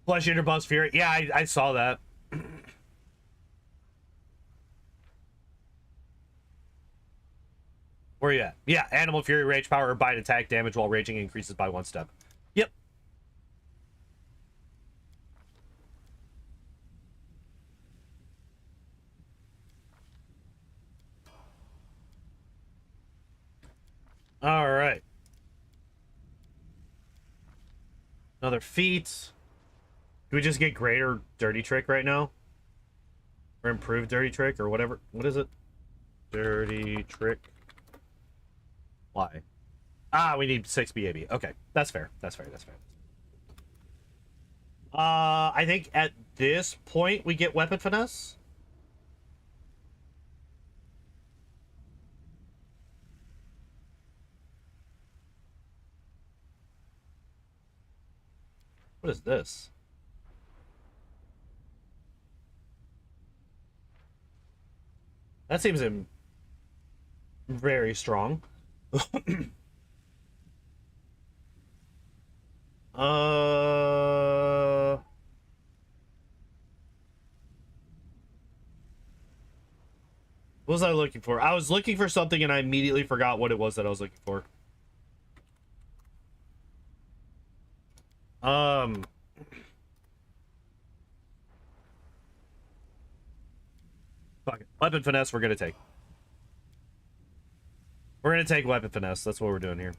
Flesh Eater Buzz Fury. Yeah, I saw that. Where you at? Yeah, Animal Fury, Rage Power, or Bite attack damage while raging increases by 1 step. Yep. All right. Another feat. Do we just get greater Dirty Trick right now? Or improved Dirty Trick, or whatever. What is it? Dirty Trick. Why? Ah, we need 6 BAB. Okay, that's fair. That's fair. That's fair. I think at this point we get Weapon Finesse. What is this? That seems very strong. What was I looking for? I was looking for something and I immediately forgot what it was that I was looking for. Fuck it. Weapon Finesse we're gonna take. We're gonna take Weapon Finesse. That's what we're doing here.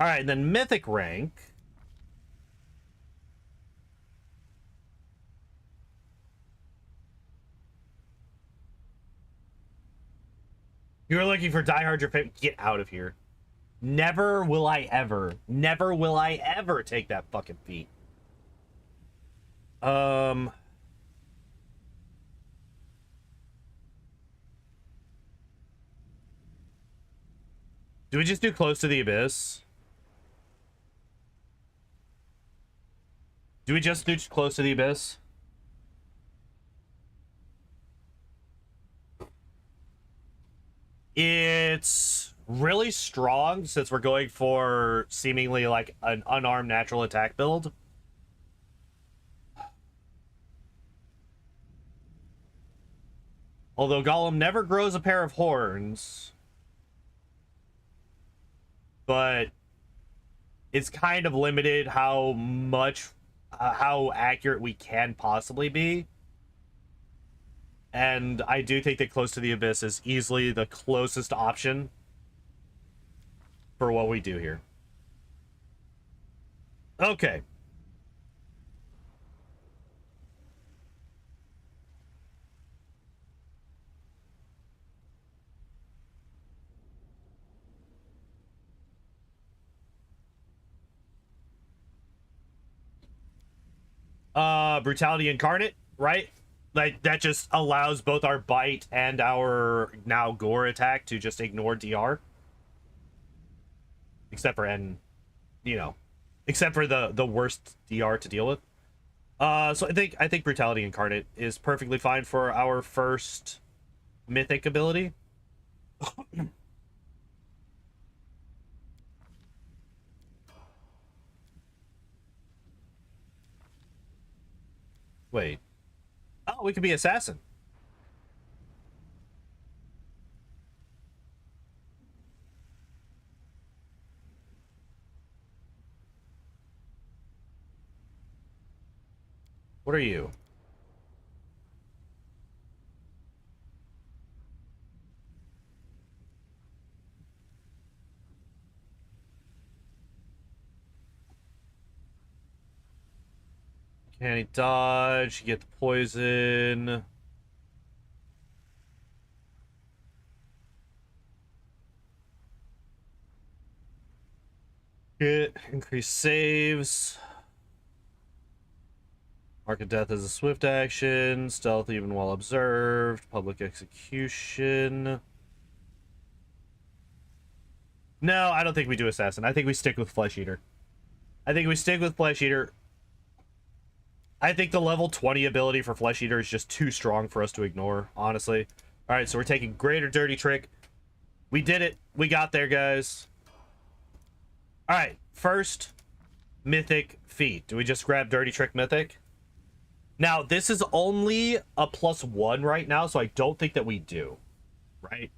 Alright, and then Mythic rank. You were looking for Die Hard, your favorite. Get out of here. Never will I ever take that fucking feat. Do we just do Close to the Abyss? Do we just do Close to the Abyss? It's really strong since we're going for seemingly like an unarmed natural attack build. Although Gollum never grows a pair of horns. But it's kind of limited how much, how accurate we can possibly be. And I do think that Close to the Abyss is easily the closest option for what we do here. Okay. Brutality Incarnate, right? Like, that just allows both our bite and our now gore attack to just ignore DR. Except for except for the worst DR to deal with. So I think Brutality Incarnate is perfectly fine for our first mythic ability. Wait. Oh, we could be Assassin. What are you? Can he dodge? Get the poison. Get increased saves. Mark of Death as a swift action. Stealth even while observed. Public execution. No, I don't think we do Assassin. I think we stick with Flesh Eater. I think we stick with Flesh Eater. I think the level 20 ability for Flesh Eater is just too strong for us to ignore, honestly. All right, so we're taking Greater Dirty Trick. We did it. We got there, guys. All right, first Mythic feat. Do we just grab Dirty Trick Mythic? Now, this is only a +1 right now, so I don't think that we do, right?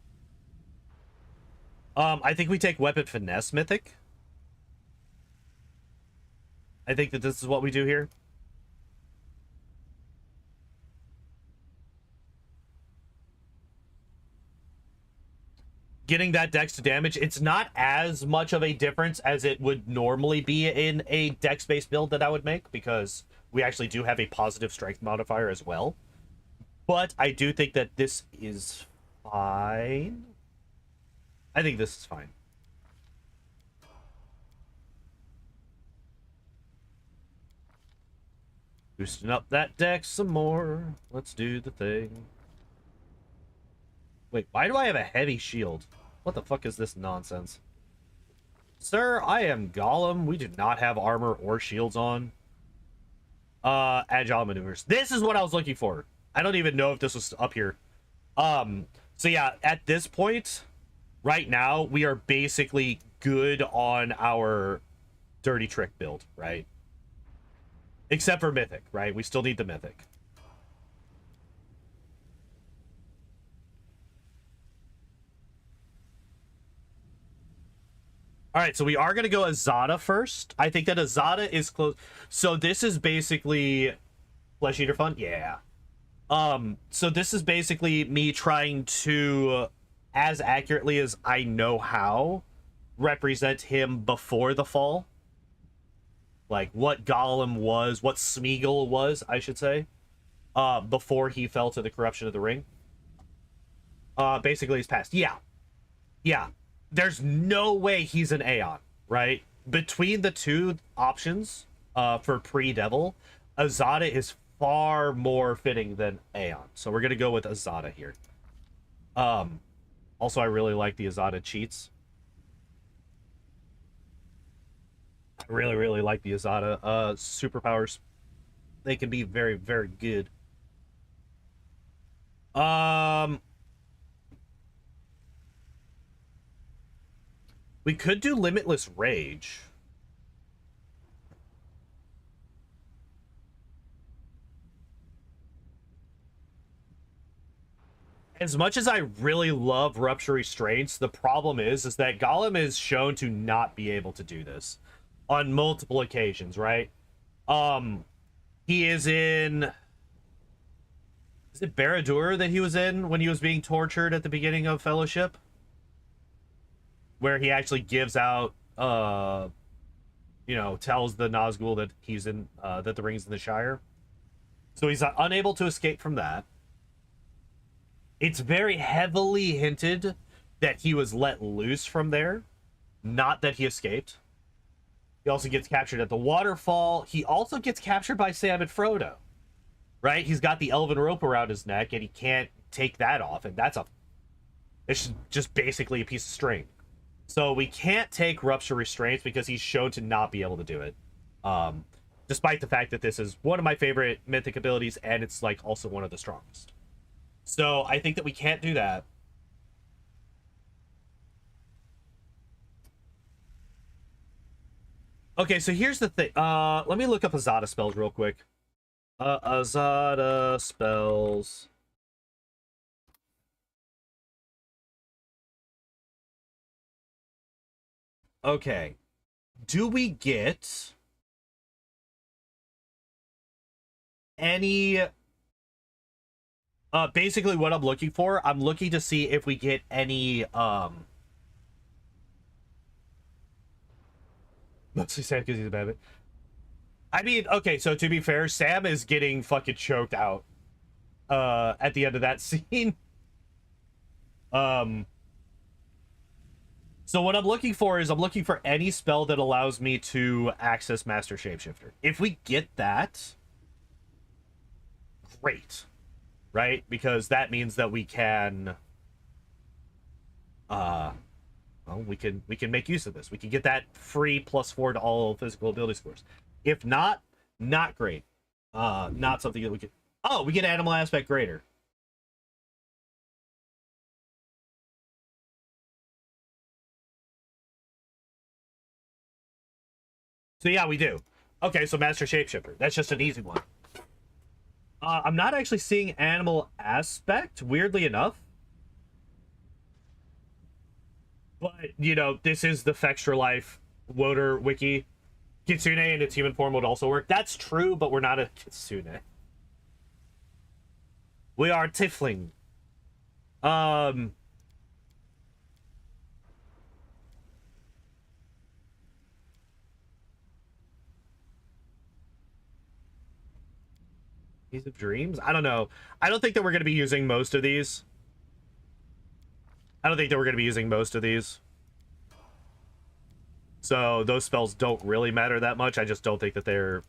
I think we take Weapon Finesse Mythic. I think that this is what we do here. Getting that dex to damage, it's not as much of a difference as it would normally be in a dex-based build that I would make, because we actually do have a positive strength modifier as well. But I do think that this is fine. I think this is fine. Boosting up that dex some more. Let's do the thing. Wait, why do I have a heavy shield? What the fuck is this nonsense? Sir, I am Gollum. We do not have armor or shields on. Agile maneuvers. This is what I was looking for. I don't even know if this was up here. So yeah, at this point, right now, we are basically good on our Dirty Trick build, right? Except for Mythic, right? We still need the Mythic. All right, so we are going to go Azada first. I think that Azada is close. So this is basically Flesh Eater Fun? Yeah. So this is basically me trying to, as accurately as I know how, represent him before the fall. Like what Gollum was, what Smeagol was, I should say, before he fell to the corruption of the ring. Basically his past. Yeah. Yeah. There's no way he's an Aeon, right? Between the two options for pre-Devil, Azada is far more fitting than Aeon. So we're going to go with Azada here. Also, I really like the Azada cheats. I really, really like the Azada superpowers. They can be very, very good. We could do Limitless Rage. As much as I really love Rupture Restraints, the problem is that Gollum is shown to not be able to do this on multiple occasions, right? He is in... Is it Barad-dûr that he was in when he was being tortured at the beginning of Fellowship? Where he actually gives out, you know, tells the Nazgul that he's in, that the ring's in the Shire. So he's unable to escape from that. It's very heavily hinted that he was let loose from there, not that he escaped. He also gets captured at the waterfall. He also gets captured by Sam and Frodo, right? He's got the elven rope around his neck, and he can't take that off, and it's just basically a piece of string. So we can't take Rupture Restraints because he's shown to not be able to do it. Despite the fact that this is one of my favorite mythic abilities, and it's like also one of the strongest. So I think that we can't do that. Okay, so here's the thing. Let me look up Azada spells real quick. Azada spells. Okay. Do we get any... basically what I'm looking for, I'm looking to see if we get any, mostly Sam because he's a bad. I mean, okay, so to be fair, Sam is getting fucking choked out, at the end of that scene. So what I'm looking for is I'm looking for any spell that allows me to access Master Shapeshifter. If we get that, great, right? Because that means that we can, well, we can make use of this. We can get that free +4 to all physical ability scores. If not, not great. Not something that we could. Oh, we get animal aspect greater. So yeah, we do. Okay, so Master Shapeshifter. That's just an easy one. I'm not actually seeing animal aspect, weirdly enough. But, you know, this is the Fextra Life WOTR wiki. Kitsune in its human form would also work. That's true, but we're not a Kitsune. We are Tifling. These of Dreams? I don't know. I don't think that we're going to be using most of these. I don't think that we're going to be using most of these. So those spells don't really matter that much. I just don't think that they're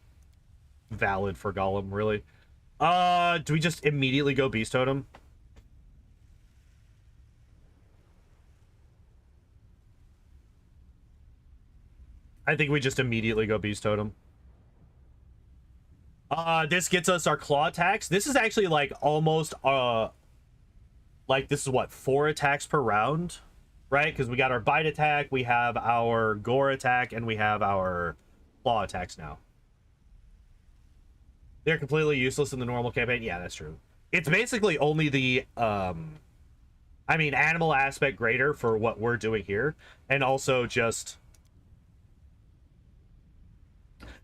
valid for Gollum, really. Do we just immediately go Beast Totem? I think we just immediately go Beast Totem. This gets us our claw attacks. This is actually like almost like this is what, 4 attacks per round, right? Because we got our bite attack, we have our gore attack, and we have our claw attacks now. They're completely useless in the normal campaign. Yeah, that's true. It's basically only the I mean, animal aspect greater for what we're doing here, and also just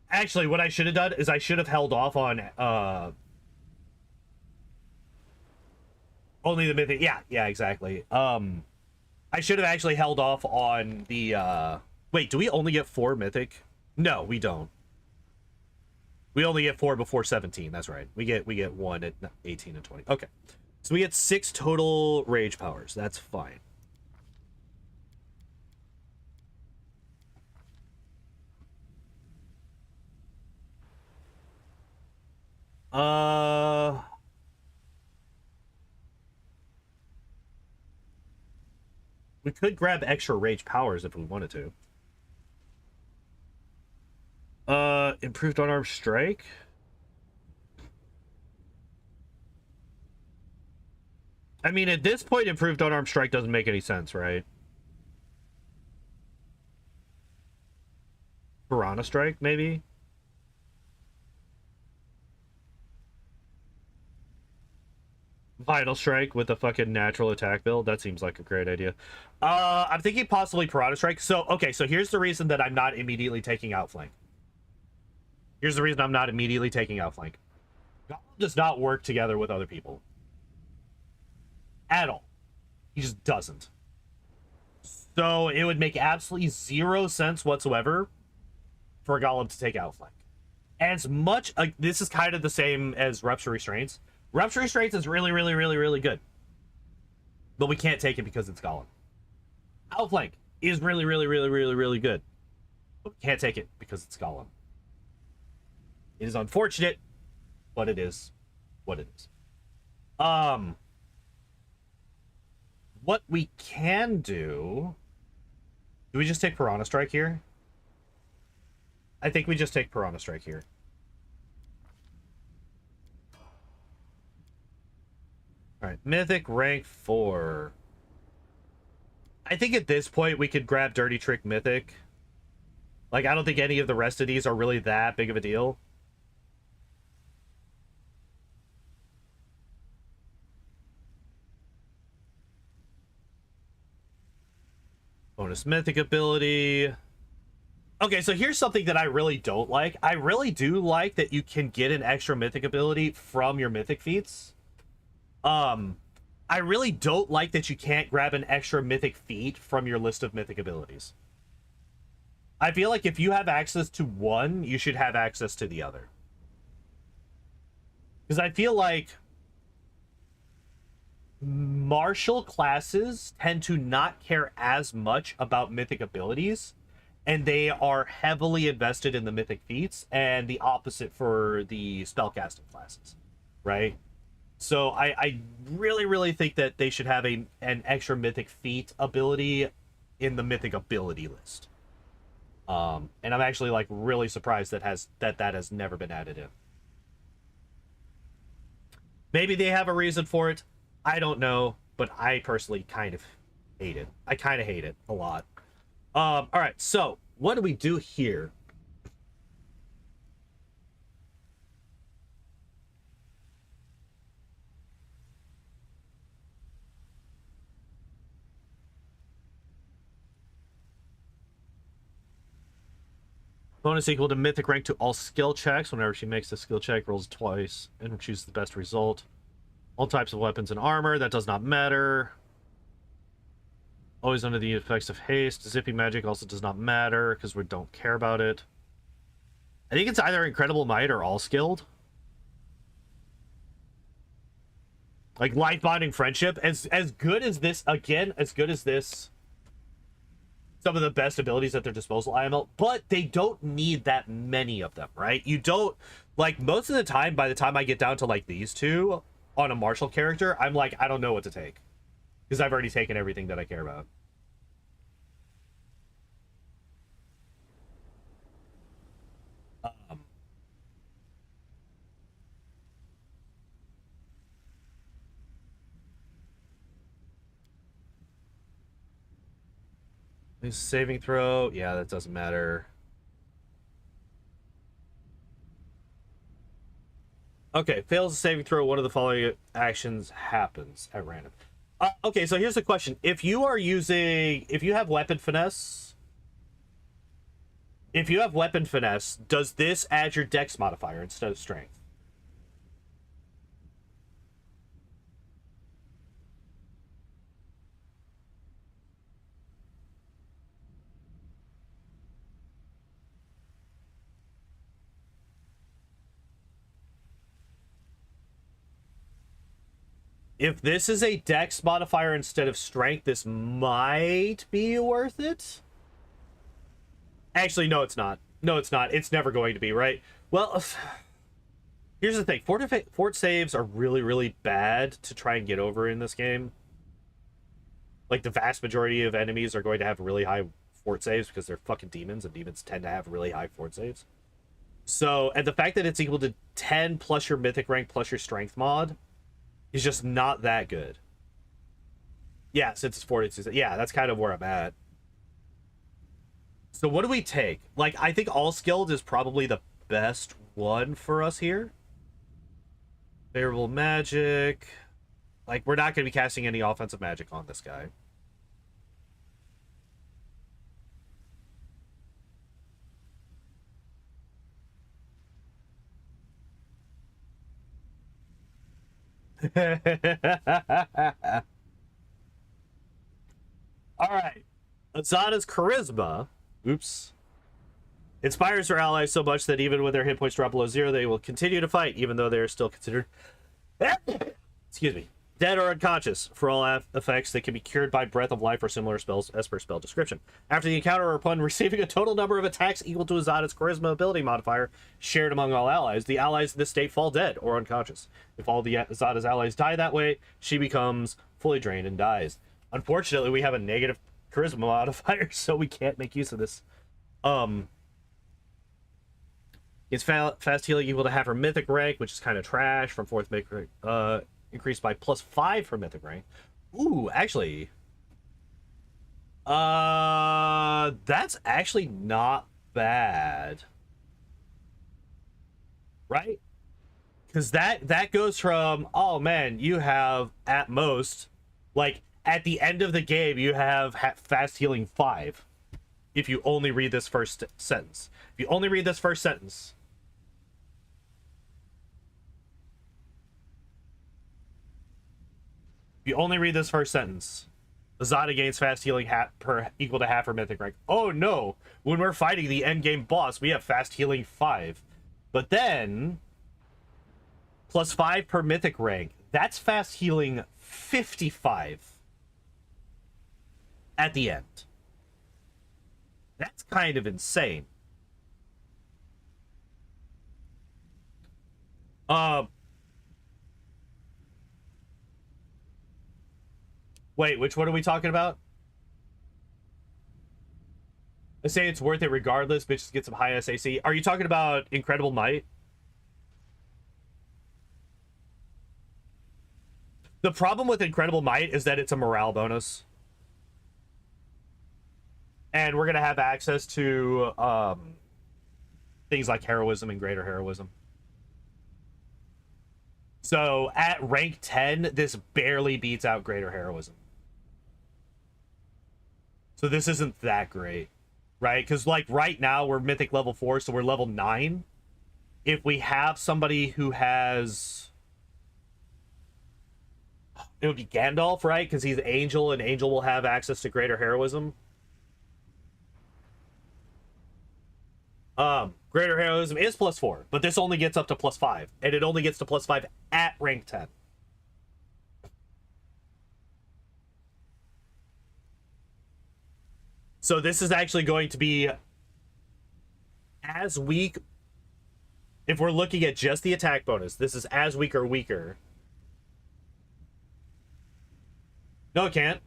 actually what I should have done is I should have held off on only the mythic. Yeah, exactly. I should have actually held off on the wait, do we only get 4 mythic? No, we don't. We only get 4 before 17. That's right. We get 1 at 18 and 20. Okay. So we get 6 total rage powers. That's fine. We could grab extra rage powers if we wanted to. Improved unarmed strike. I mean, at this point, improved unarmed strike doesn't make any sense, right? Piranha strike, maybe? Vital strike with a fucking natural attack build. That seems like a great idea. I'm thinking possibly Piranha strike. So, okay, so here's the reason that I'm not immediately taking Outflank. Here's the reason I'm not immediately taking Outflank. Gollum does not work together with other people. At all. He just doesn't. So it would make absolutely 0 sense whatsoever for Gollum to take Outflank. As much, like, this is kind of the same as Rupture Restraints. Rupture Restraints is really, really, really, really good. But we can't take it because it's Gollum. Outflank is really, really, really, really, really good. But we can't take it because it's Gollum. It is unfortunate, but it is what it is. What we can do we just take Piranha Strike here? I think we just take Piranha Strike here. Alright, Mythic rank 4. I think at this point we could grab Dirty Trick Mythic. Like, I don't think any of the rest of these are really that big of a deal. Bonus Mythic ability. Okay, so here's something that I really don't like. I really do like that you can get an extra Mythic ability from your Mythic feats. I really don't like that you can't grab an extra Mythic feat from your list of Mythic abilities. I feel like if you have access to one, you should have access to the other. Because I feel like martial classes tend to not care as much about mythic abilities, and they are heavily invested in the mythic feats, and the opposite for the spellcasting classes, right? So I really, really think that they should have an extra mythic feat ability in the mythic ability list. And I'm actually like really surprised that has never been added in. Maybe they have a reason for it. I don't know, but I personally kind of hate it. I kind of hate it a lot. All right, so what do we do here? Bonus equal to mythic rank to all skill checks. Whenever she makes a skill check, rolls twice and chooses the best result. All types of weapons and armor. That does not matter. Always under the effects of haste. Zippy magic also does not matter because we don't care about it. I think it's either incredible might or all skilled. Like life bonding friendship. As good as this, again, as good as this. Some of the best abilities at their disposal, IML, but they don't need that many of them, right? You don't, like, most of the time, by the time I get down to like these two on a martial character, I'm like, I don't know what to take because I've already taken everything that I care about. Saving throw, yeah, that doesn't matter. Okay, fails a saving throw, one of the following actions happens at random. Okay, so here's the question. If you have weapon finesse, does this add your dex modifier instead of strength? If this is a dex modifier instead of strength, this might be worth it. Actually, no, it's not. No, it's not. It's never going to be, right? Well, here's the thing. Fort saves are really, really bad to try and get over in this game. Like, the vast majority of enemies are going to have really high fort saves because they're fucking demons, and demons tend to have really high fort saves. So, and the fact that it's equal to 10 plus your mythic rank plus your strength mod is just not that good. Yeah, since it's 42. Yeah, that's kind of where I'm at. So what do we take? Like, I think all skilled is probably the best one for us here. Favorable magic. Like, we're not going to be casting any offensive magic on this guy. All right. Azada's charisma, oops, inspires her allies so much that even when their hit points drop below 0, they will continue to fight, even though they are still considered excuse me, dead or unconscious. For all effects, they can be cured by breath of life or similar spells as per spell description. After the encounter or upon receiving a total number of attacks equal to Azada's charisma ability modifier shared among all allies, the allies in this state fall dead or unconscious. If all the Azada's allies die that way, she becomes fully drained and dies. Unfortunately, we have a negative charisma modifier, so we can't make use of this. It's fast healing equal to half her mythic rank, which is kind of trash from 4th mythic rank. Increased by +5 for mythic rank. Ooh, actually, that's actually not bad, right? Because that goes from, oh man, you have at most, like, at the end of the game, you have fast healing 5. If you only read this first sentence. If you only read this first sentence. If you only read this first sentence. Azada gains fast healing equal to half her mythic rank. Oh no! When we're fighting the endgame boss, we have fast healing 5. But then, +5 per mythic rank. That's fast healing 55 at the end. That's kind of insane. Wait, which one are we talking about? I say it's worth it regardless. Bitches get some high SAC. Are you talking about Incredible Might? The problem with Incredible Might is that it's a morale bonus. And we're going to have access to things like heroism and greater heroism. So at rank 10, this barely beats out greater heroism. So this isn't that great, right? Because like right now we're mythic level 4, so we're level 9. If we have somebody who has... It would be Gandalf, right? Because he's Angel, and Angel will have access to greater heroism. Greater heroism is +4, but this only gets up to +5, and it only gets to +5 at rank 10. So this is actually going to be as weak. If we're looking at just the attack bonus, this is as weak or weaker. No, it can't.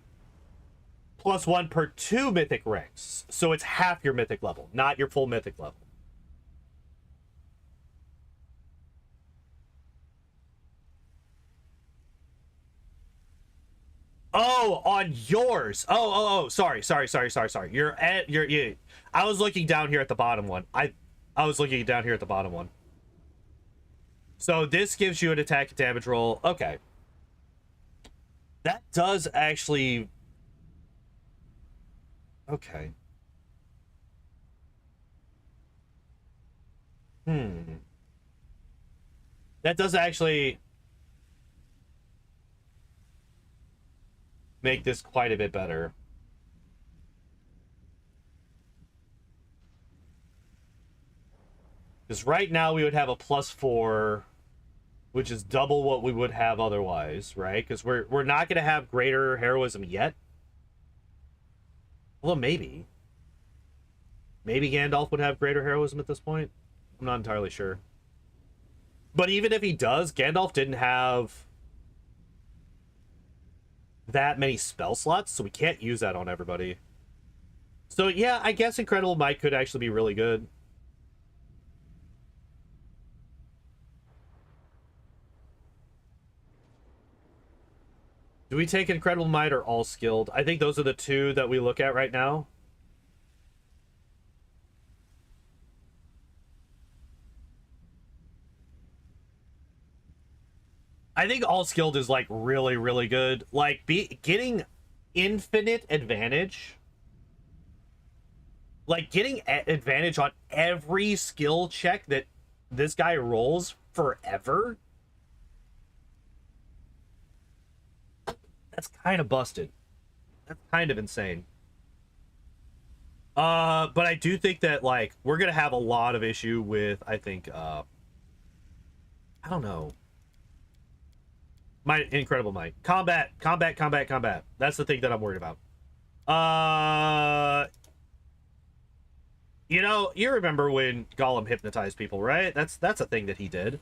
+1 per 2 mythic ranks. So it's half your mythic level, not your full mythic level. Oh, on yours. Oh, sorry. You're I was looking down here at the bottom one. I was looking down here at the bottom one. So this gives you an attack and damage roll. Okay. That does actually... Okay. That does actually make this quite a bit better. Because right now we would have a +4, which is double what we would have otherwise, right? Because we're not going to have greater heroism yet. Well, maybe. Maybe Gandalf would have greater heroism at this point. I'm not entirely sure. But even if he does, Gandalf didn't have that many spell slots, so we can't use that on everybody. So yeah, I guess Incredible Might could actually be really good. Do we take Incredible Might or All Skilled? I think those are the two that we look at right now. I think All Skilled is like really, really good. Like getting infinite advantage. Like getting advantage on every skill check that this guy rolls forever. That's kind of busted. That's kind of insane. But I do think that like we're gonna have a lot of issue with, I think, I don't know. My Incredible Might. Combat. That's the thing that I'm worried about. You know, you remember when Gollum hypnotized people, right? That's a thing that he did.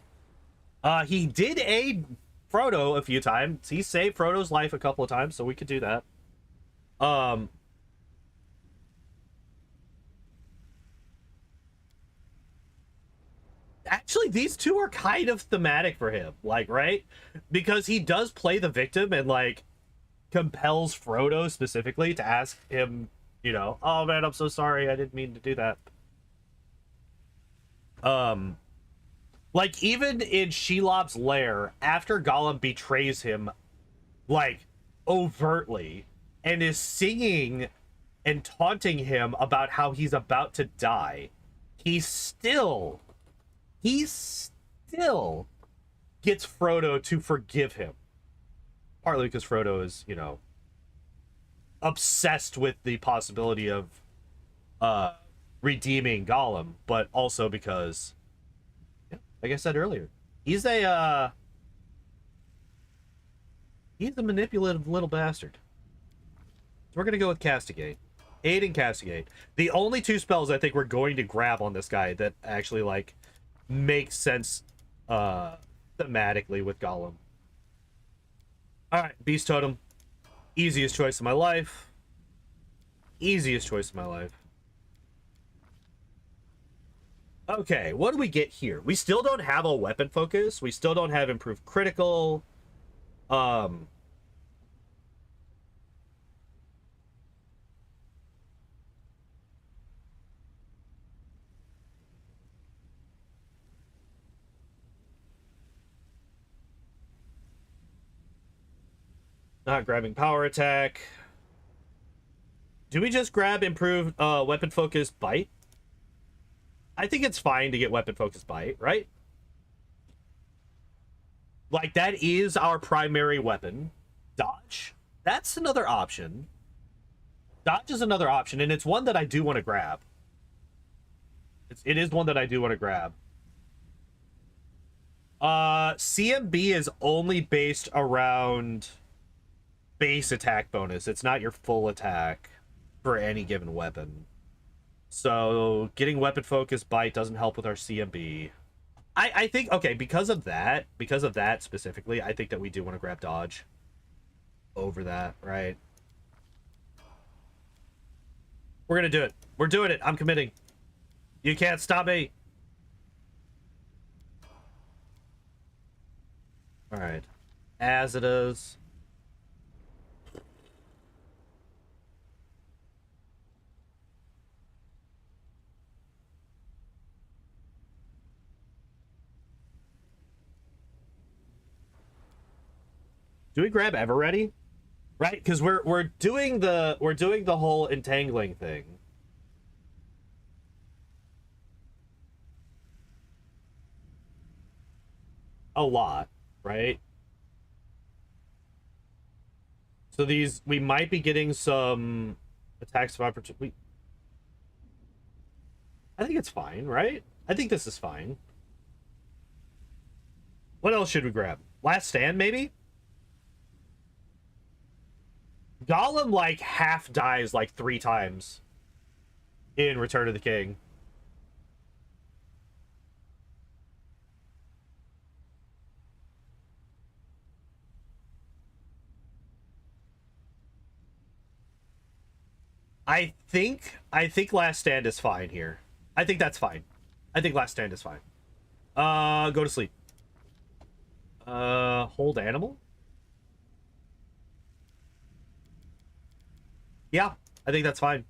He did aid Frodo a few times. He saved Frodo's life a couple of times, so we could do that. Actually, these two are kind of thematic for him, like, right? Because he does play the victim and like compels Frodo specifically to ask him, you know, oh man, I'm so sorry, I didn't mean to do that. Like even in Shelob's lair, after Gollum betrays him, like overtly, and is singing and taunting him about how he's about to die, he still gets Frodo to forgive him. Partly because Frodo is, you know, obsessed with the possibility of redeeming Gollum, but also because, yeah, like I said earlier, he's a He's a manipulative little bastard. So we're gonna go with Castigate. Aid and Castigate. The only two spells I think we're going to grab on this guy that actually, like, make sense thematically with Gollum. Alright, Beast Totem. Easiest choice of my life. Easiest choice of my life. Okay, what do we get here? We still don't have a weapon focus. We still don't have improved critical. Not grabbing power attack. Do we just grab improved weapon focus bite? I think it's fine to get weapon focus bite, right? Like, that is our primary weapon. Dodge. That's another option. Dodge is another option, and it's one that I do want to grab. It is one that I do want to grab. CMB is only based around base attack bonus. It's not your full attack for any given weapon. So getting weapon focus bite doesn't help with our CMB. I think, okay, because of that specifically, I think that we do want to grab dodge over that, right? We're gonna do it. We're doing it. I'm committing. You can't stop me. All right. As it is. Do we grab Ever Ready? Right, because we're doing the whole entangling thing. A lot, right? So these, we might be getting some attacks of opportunity. I think it's fine, right? I think this is fine. What else should we grab? Last Stand, maybe? Gollum, like, half dies, like, 3 times in Return of the King. I think Last Stand is fine here. I think that's fine. I think Last Stand is fine. Go to sleep. Hold animal? Yeah, I think that's fine.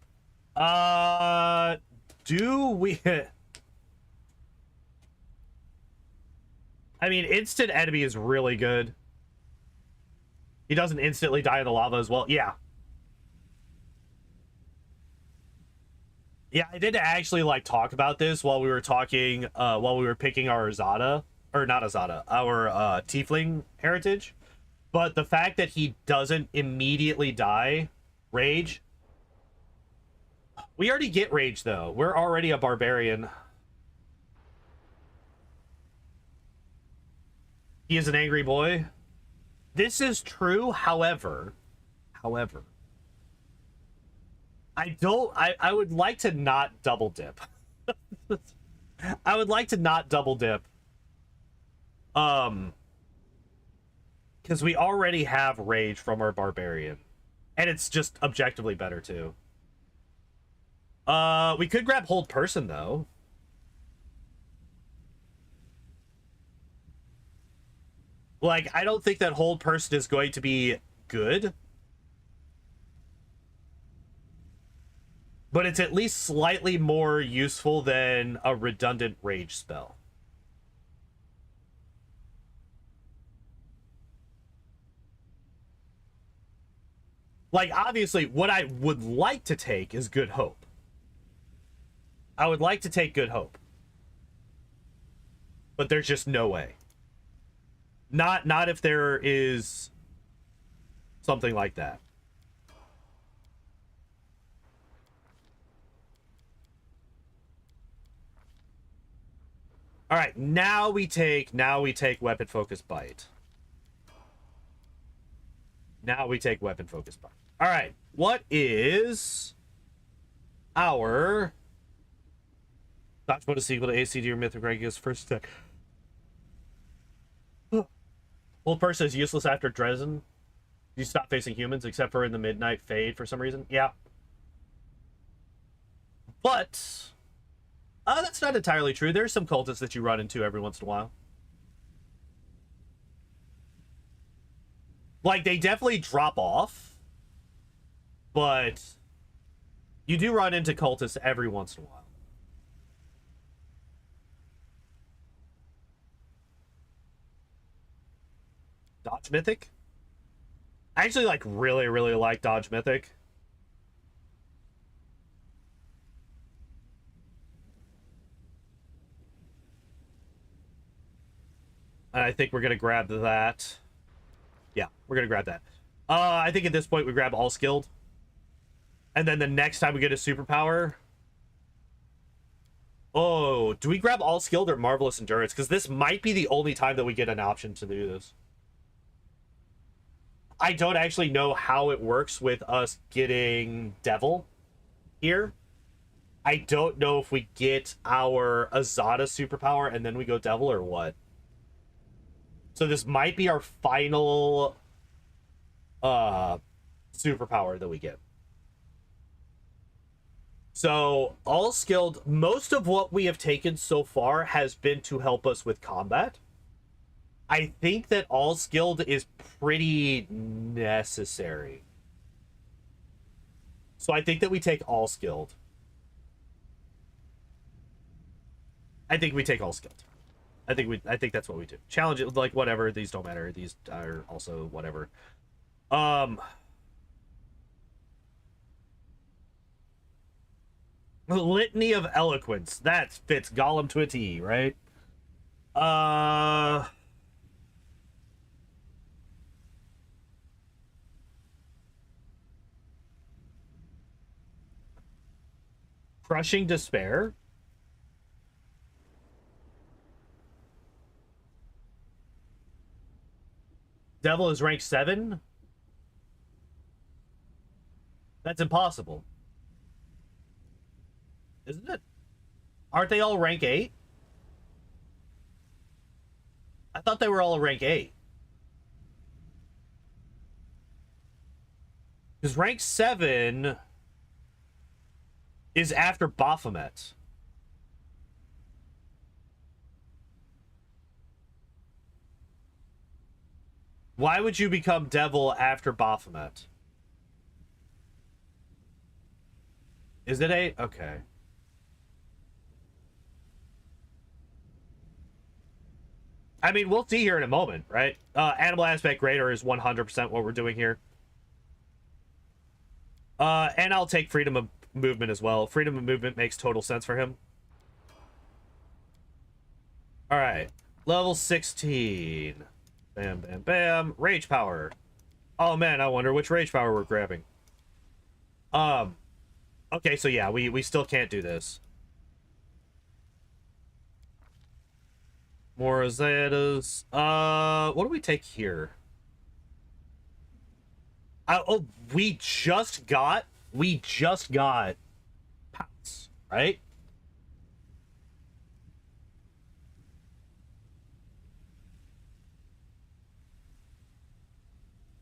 Do we... I mean, instant enemy is really good. He doesn't instantly die in the lava as well. Yeah. Yeah, I did actually, like, talk about this while we were talking, while we were picking our Azada, or not Azada, our Tiefling heritage. But the fact that he doesn't immediately die, Rage. We already get Rage, though. We're already a Barbarian. He is an angry boy. This is true, however, I would like to not double dip. I would like to not double dip. Because we already have Rage from our Barbarian. And it's just objectively better, too. We could grab Hold Person, though. Like, I don't think that Hold Person is going to be good. But it's at least slightly more useful than a redundant Rage spell. Like, obviously, what I would like to take is Good Hope. I would like to take Good Hope. But there's just no way. Not if there is something like that. All right, now we take weapon focus bite. Now we take weapon focus bar. All right. What is our dodge mode is equal to ACD or Mythic Regulus first attack? Hold person is useless after Dresden. You stop facing humans except for in the midnight fade for some reason. Yeah. But that's not entirely true. There's some cultists that you run into every once in a while. Like, they definitely drop off, but you do run into cultists every once in a while. Dodge Mythic? I actually, like, really like Dodge Mythic. And I think we're going to grab that. Yeah, we're going to grab that. I think at this point we grab all skilled. And then the next time we get a superpower... Oh, do we grab all skilled or marvelous endurance? Because this might be the only time that we get an option to do this. I don't actually know how it works with us getting Devil here. I don't know if we get our Azada superpower and then we go Devil or what. So this might be our final superpower that we get. So all skilled, most of what we have taken so far has been to help us with combat. I think that all skilled is pretty necessary. So I think that we take all skilled. I think we take all skilled. I think that's what we do. Challenge it, like, whatever, these don't matter. These are also whatever. Litany of Eloquence. That fits Gollum to a T, right? Crushing Despair. Devil is rank 7? That's impossible. Isn't it? Aren't they all rank 8? I thought they were all rank 8. Because rank 7 is after Baphomet. Why would you become Devil after Baphomet? Is it 8? Okay. I mean, we'll see here in a moment, right? Animal Aspect Greater is 100% what we're doing here. And I'll take Freedom of Movement as well. Freedom of Movement makes total sense for him. Alright. Level 16. Bam, bam, bam. Rage Power. Oh, man, I wonder which Rage Power we're grabbing. Okay, so yeah, we still can't do this. More Rosetta's. What do we take here? Oh, we just got Pounce, right?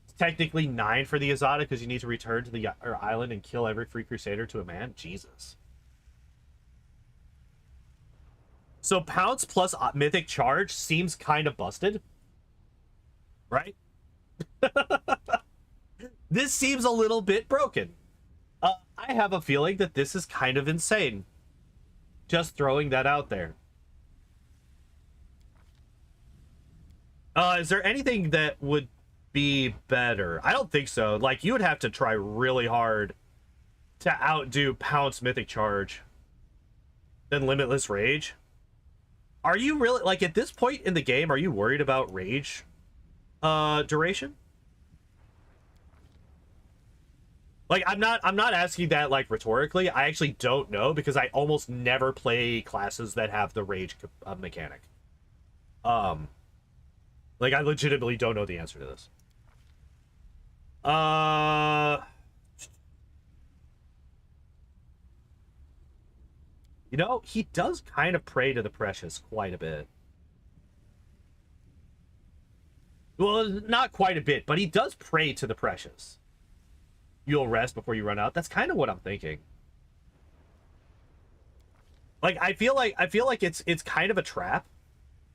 It's technically 9 for the Azada because you need to return to the island and kill every free crusader to a man. Jesus. So Pounce plus Mythic Charge seems kind of busted, right? This seems a little bit broken. I have a feeling that this is kind of insane. Just throwing that out there. Is there anything that would be better? I don't think so. Like, you would have to try really hard to outdo Pounce Mythic Charge. Then Limitless Rage. Are you really, like, at this point in the game, are you worried about rage duration? Like, I'm not asking that, like, rhetorically. I actually don't know because I almost never play classes that have the rage mechanic. Like, I legitimately don't know the answer to this. You know, he does kind of pray to the precious quite a bit. Well, not quite a bit, but he does pray to the precious. You'll rest before you run out. That's kind of what I'm thinking. Like, I feel like it's kind of a trap.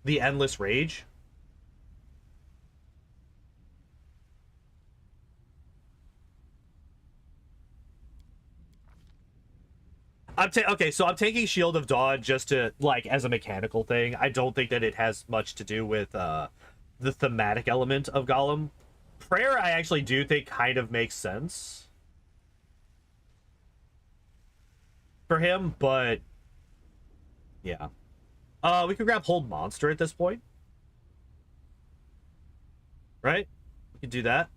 The endless rage. Okay, so I'm taking Shield of Dawn just to, like, as a mechanical thing. I don't think that it has much to do with the thematic element of Gollum. Prayer, I actually do think kind of makes sense for him, but yeah. We could grab Hold Monster at this point. Right? We could do that.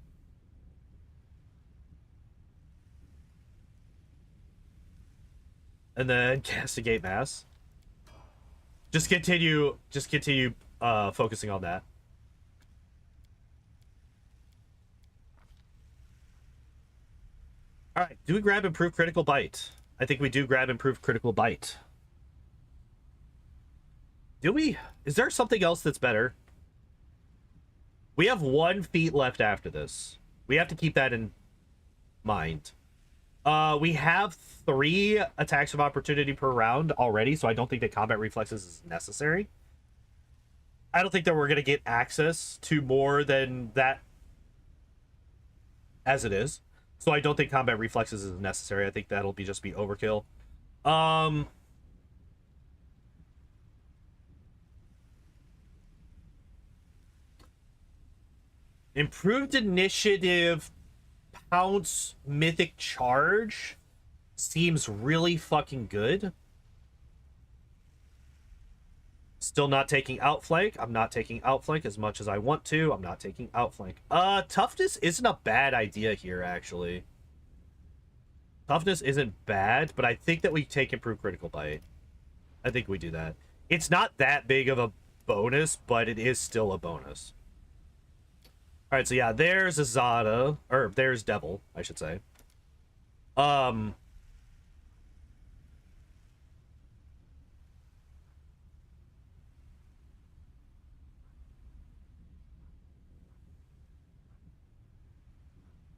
And then Castigate Mass. Just continue focusing on that. All right, do we grab Improved Critical Bite? I think we do grab Improved Critical Bite. Do we? Is there something else that's better? We have 1 feat left after this. We have to keep that in mind. We have 3 attacks of opportunity per round already, so I don't think that combat reflexes is necessary. I don't think that we're going to get access to more than that as it is. So I don't think combat reflexes is necessary. I think that'll just be overkill. Improved initiative, Pounce, Mythic Charge seems really fucking good. Still not taking Outflank. I'm not taking Outflank as much as I want to. I'm not taking Outflank. Toughness isn't a bad idea here, actually. Toughness isn't bad, but I think that we take Improved Critical Bite. I think we do that. It's not that big of a bonus, but it is still a bonus. All right, so yeah, there's Azada, or there's Devil, I should say.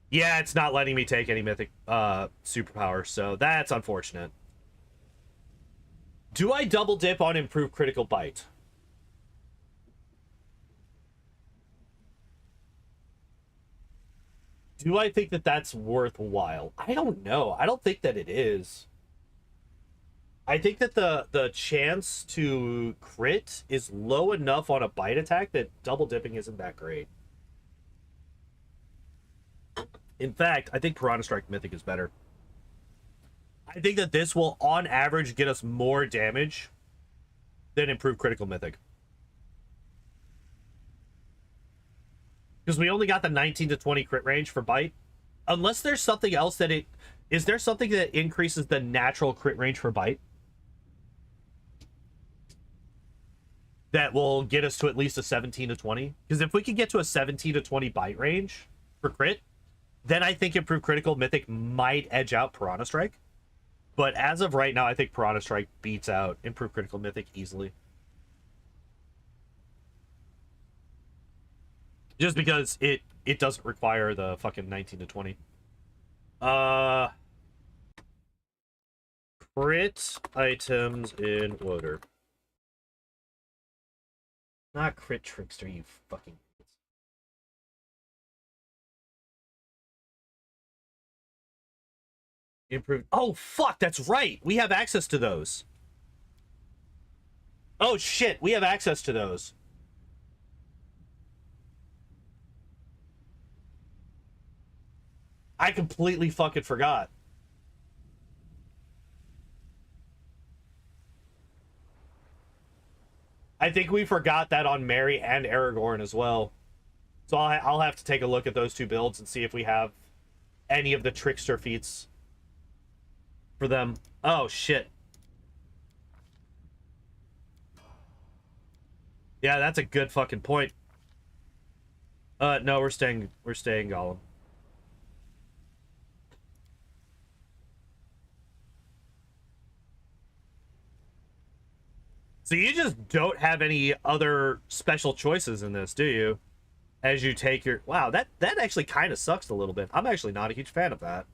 Yeah, it's not letting me take any mythic superpower, so that's unfortunate. Do I double dip on Improved Critical Bite? Do I think that that's worthwhile? I don't know. I don't think that it is. I think that the chance to crit is low enough on a bite attack that double dipping isn't that great. In fact, I think Piranha Strike Mythic is better. I think that this will, on average, get us more damage than Improved Critical Mythic. Because we only got the 19 to 20 crit range for bite. Unless there's something else that it... Is there something that increases the natural crit range for bite? That will get us to at least a 17 to 20? Because if we can get to a 17 to 20 bite range for crit, then I think Improved Critical Mythic might edge out Piranha Strike. But as of right now, I think Piranha Strike beats out Improved Critical Mythic easily. Just because it doesn't require the fucking 19 to 20. Crit items in WOTR. Not Crit Trickster, you fucking... Improved... Oh, fuck, that's right! We have access to those. Oh, shit, we have access to those. I completely fucking forgot. I think we forgot that on Merry and Aragorn as well. So I'll have to take a look at those 2 builds and see if we have any of the Trickster feats for them. Oh, shit. Yeah, that's a good fucking point. No, we're staying Gollum. So you just don't have any other special choices in this, do you? As you take your... Wow, that actually kind of sucks a little bit. I'm actually not a huge fan of that.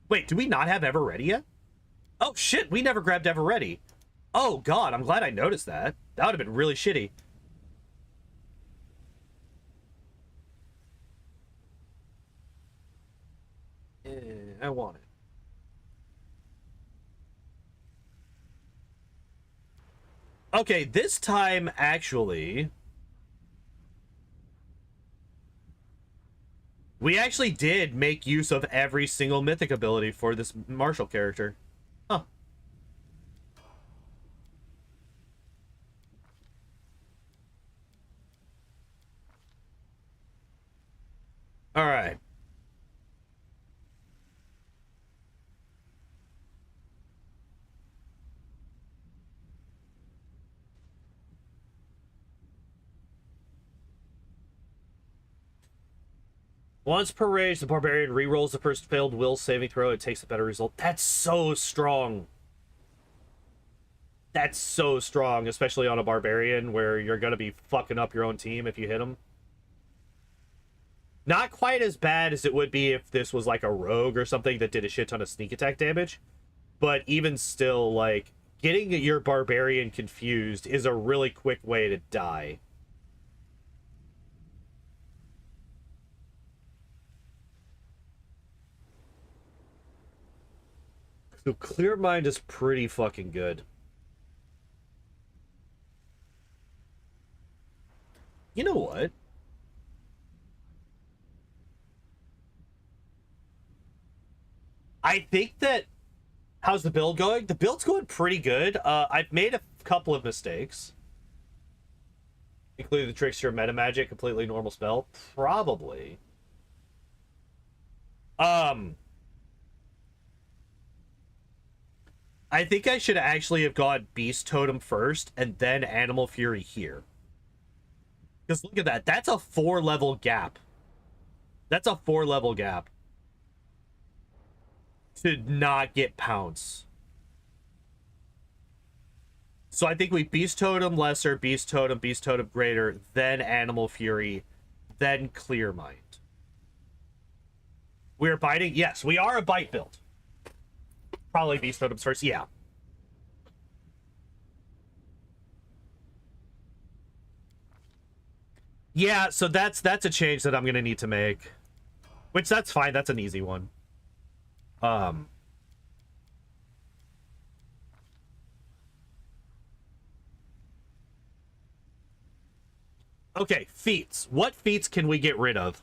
Wait, do we not have Ever Ready yet? Oh, shit, we never grabbed Ever Ready. Oh, God, I'm glad I noticed that. That would have been really shitty. I want it. Okay, this time, actually... We actually did make use of every single mythic ability for this martial character. Huh. All right. Once per rage, the barbarian rerolls the first failed will saving throw. It takes a better result. That's so strong. That's so strong, especially on a barbarian where you're going to be fucking up your own team if you hit them. Not quite as bad as it would be if this was like a rogue or something that did a shit ton of sneak attack damage. But even still, like, getting your barbarian confused is a really quick way to die. So Clear Mind is pretty fucking good. You know what? I think that... How's the build going? The build's going pretty good. I've made a couple of mistakes. Including the Trickster Meta Magic, completely normal spell. Probably. I think I should actually have gone Beast Totem first and then Animal Fury here. Because look at that. That's a 4-level gap. That's a 4-level gap. To not get Pounce. So I think we Beast Totem Lesser, Beast Totem Greater, then Animal Fury, then Clear Mind. We're biting? Yes, we are a bite build. Probably Beast Totems first, yeah. Yeah, so that's a change that I'm gonna need to make. Which, that's fine, that's an easy one. Okay, feats. What feats can we get rid of?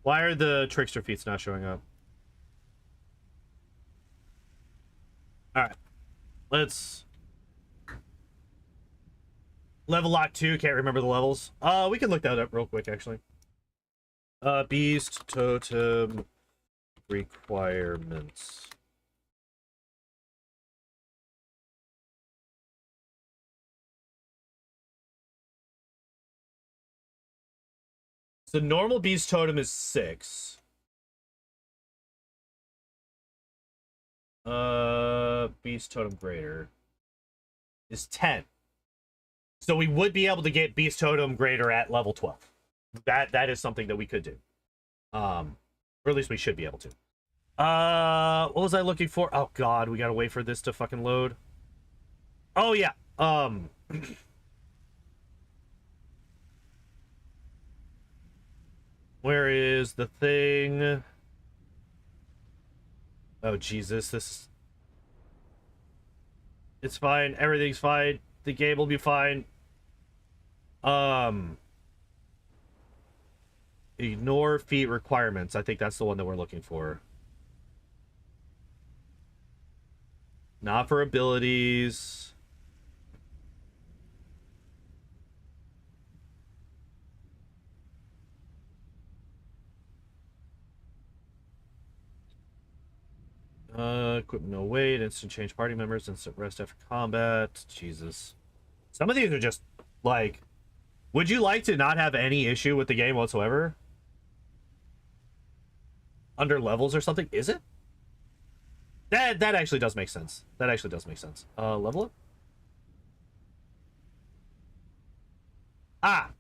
Why are the Trickster feats not showing up? Alright. Let's... Level lock 2, can't remember the levels. We can look that up real quick, actually. Beast Totem requirements. So normal Beast Totem is 6. Beast Totem Greater is 10. So we would be able to get Beast Totem Greater at level 12. That is something that we could do. Or at least we should be able to. What was I looking for? Oh god, we gotta wait for this to fucking load. Oh yeah. Where is the thing? Oh Jesus, this... It's fine. Everything's fine. The game will be fine. Ignore feat requirements. I think that's the one that we're looking for. Not for abilities. Equipment no wait, instant change party members, instant rest after combat. Jesus. Some of these are just like, would you like to not have any issue with the game whatsoever? Under levels or something? Is it? That actually does make sense. That actually does make sense. Level up? Ah!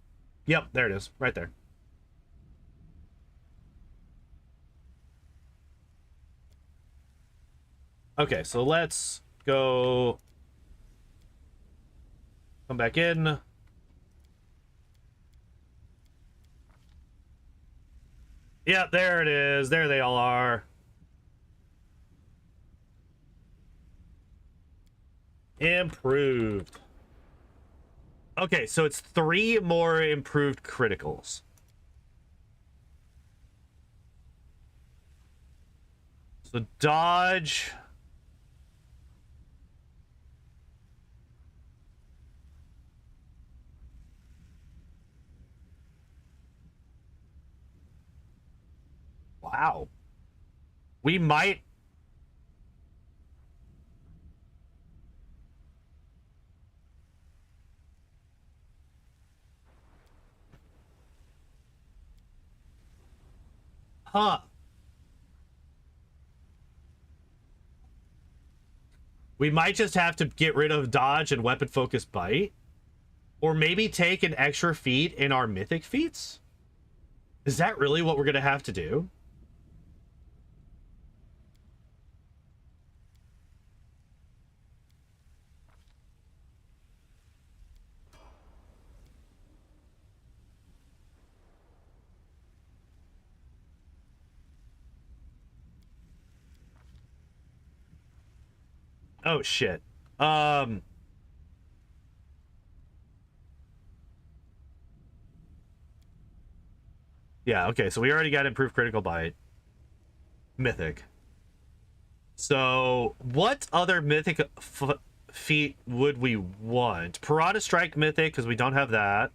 Yep, there it is. Right there. Okay, so let's go... Come back in. Yep, there it is. There they all are. Improved. Okay, so it's 3 more improved criticals. So dodge. Wow. We might... Huh. We might just have to get rid of dodge and weapon focus bite. Or maybe take an extra feat in our mythic feats? Is that really what we're going to have to do? Oh, shit. Yeah, okay, so we already got improved critical bite. Mythic. So, what other mythic feat would we want? Piranha Strike mythic, because we don't have that.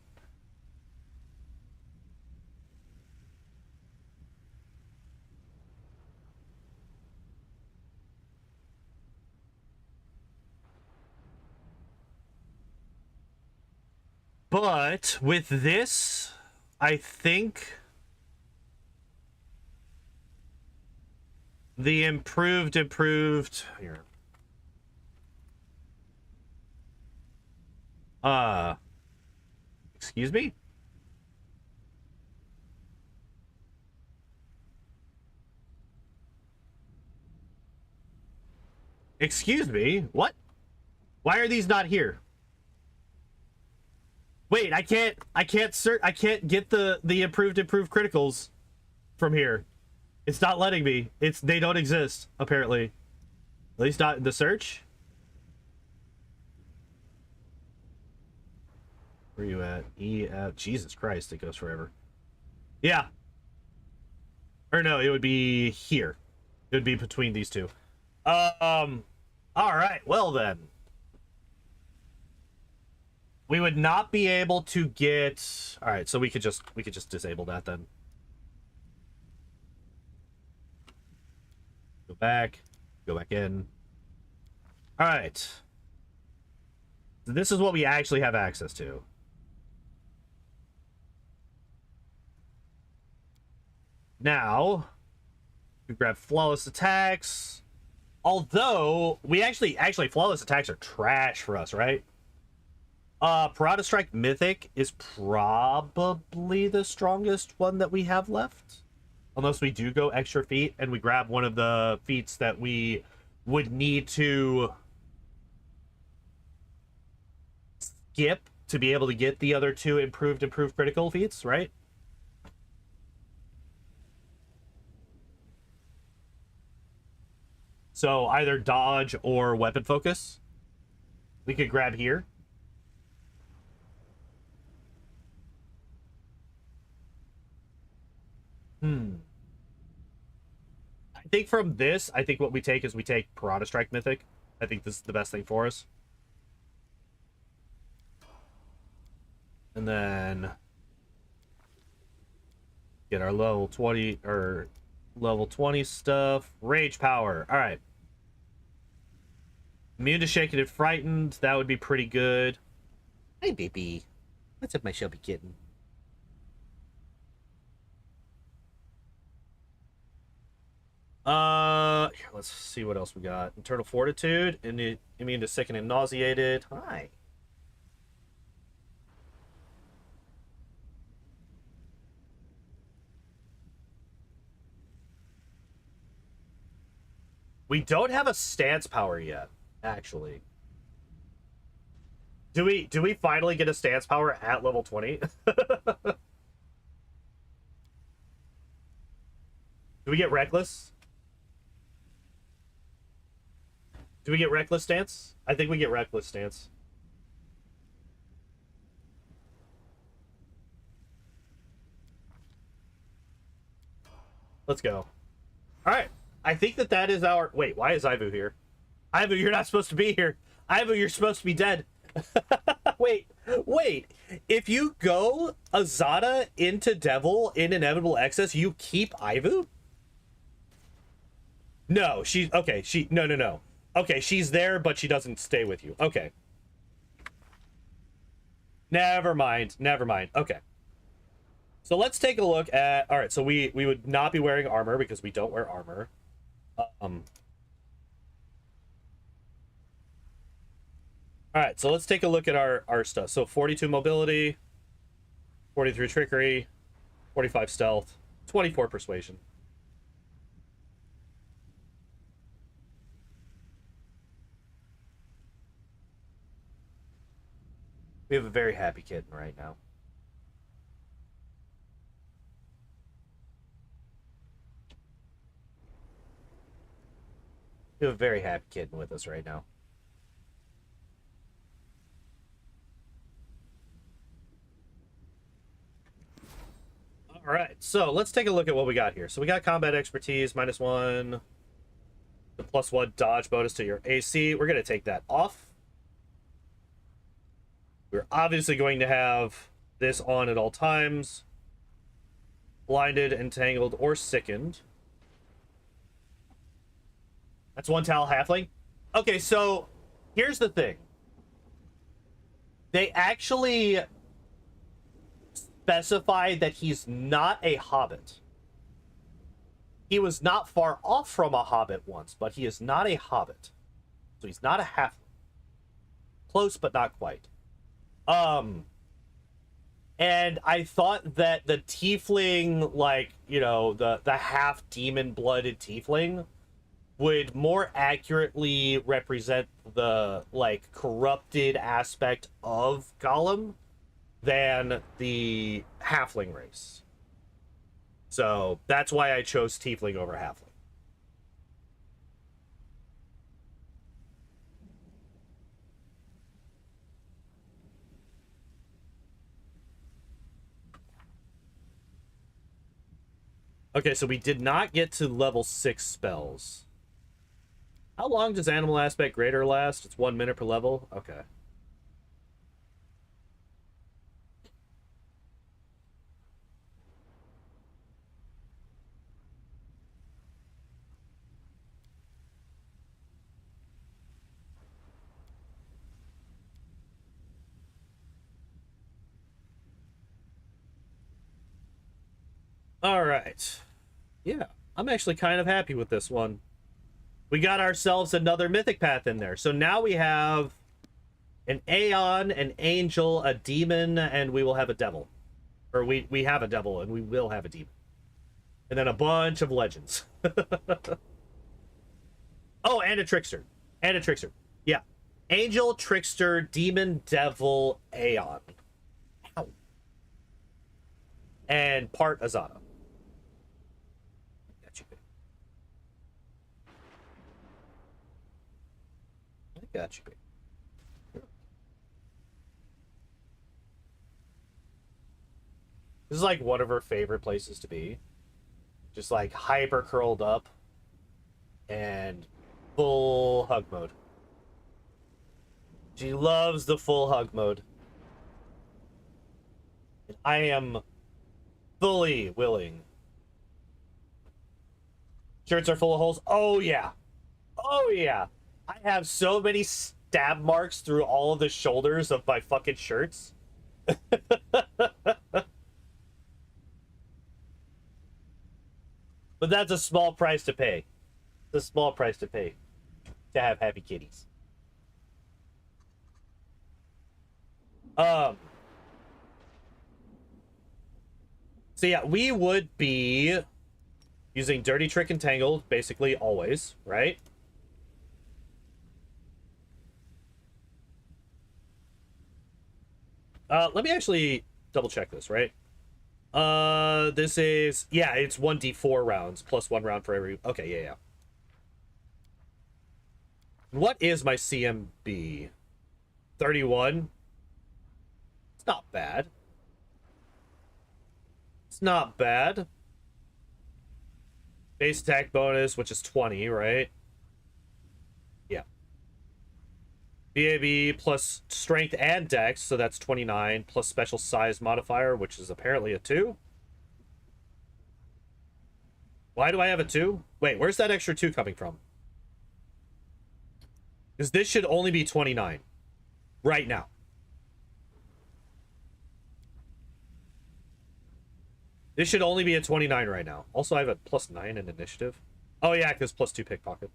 But with this, I think the improved here. Excuse me? Excuse me? What? Why are these not here? Wait, I can't get the improved criticals from here. It's not letting me. They don't exist, apparently. At least not in the search. Where are you at? Jesus Christ, it goes forever. Yeah. Or no, it would be here. It would be between these two. All right, well then. We would not be able to get... All right, so we could just disable that then. Go back in. All right. So this is what we actually have access to. Now, we grab flawless attacks. Although we actually flawless attacks are trash for us, right? Piranha Strike Mythic is probably the strongest one that we have left. Unless we do go extra feat and we grab one of the feats that we would need to skip to be able to get the other 2 improved critical feats, right? So either dodge or weapon focus. We could grab here. I think from this, I think what we take is we take Piranha Strike Mythic. I think this is the best thing for us. And then get our level 20 or level 20 stuff. Rage power. All right. Immune to shaken and frightened. That would be pretty good. Hey, baby. What's up, my Shelby kitten? Here, let's see what else we got. Internal fortitude, and immune to sicken and nauseated. Hi. We don't have a stance power yet, actually. Do we finally get a stance power at level 20? Do we get reckless? Do we get reckless stance? I think we get reckless stance. Let's go. All right. I think that is our... Wait, why is Ivu here? Ivu, you're not supposed to be here. Ivu, you're supposed to be dead. Wait. If you go Azada into Devil in Inevitable Excess, you keep Ivu? No, she's... Okay, No. Okay, she's there, but she doesn't stay with you. Okay. Never mind. Okay. So let's take a look at... All right, so we would not be wearing armor because we don't wear armor. All right, so let's take a look at our stuff. So 42 mobility, 43 trickery, 45 stealth, 24 persuasion. We have a very happy kitten right now. We have a very happy kitten with us right now. All right, so let's take a look at what we got here. So we got combat expertise, -1, the +1 dodge bonus to your AC. We're going to take that off. We're obviously going to have this on at all times. Blinded, entangled, or sickened. That's one towel halfling. Okay, so here's the thing. They actually specified that he's not a hobbit. He was not far off from a hobbit once, but he is not a hobbit. So he's not a halfling. Close, but not quite. And I thought that the tiefling, like, you know, the half demon blooded tiefling would more accurately represent the, like, corrupted aspect of Gollum than the halfling race. So that's why I chose tiefling over halfling. Okay, so we did not get to level 6 spells. How long does Animal Aspect Greater last? It's 1 minute per level? Okay. All right. Yeah, I'm actually kind of happy with this one. We got ourselves another mythic path in there. So now we have an Aeon, an angel, a demon, and we will have a devil. Or we have a devil, and we will have a demon. And then a bunch of legends. Oh, and a trickster. And a trickster. Yeah. Angel, trickster, demon, devil, Aeon. Ow. And part Azada. Got you. This is like one of her favorite places to be. Just like hyper curled up and full hug mode. She loves the full hug mode. And I am fully willing. Shirts are full of holes. Oh yeah. Oh yeah. I have so many stab marks through all of the shoulders of my fucking shirts. But that's a small price to pay. It's a small price to pay to have happy kitties. Um. So yeah, we would be using Dirty Trick and Tangled basically always, right? Let me actually double check this, right? This is, yeah, it's 1d4 rounds plus 1 round for every. Okay, yeah. What is my CMB? 31. It's not bad. It's not bad. Base attack bonus, which is 20, right? Yeah. BAB plus strength and dex, so that's 29, plus special size modifier, which is apparently a 2. Why do I have a 2? Wait, where's that extra 2 coming from? Because this should only be 29 right now. This should only be a 29 right now. Also, I have a plus 9 in initiative. Oh, yeah, because plus 2 pickpocket.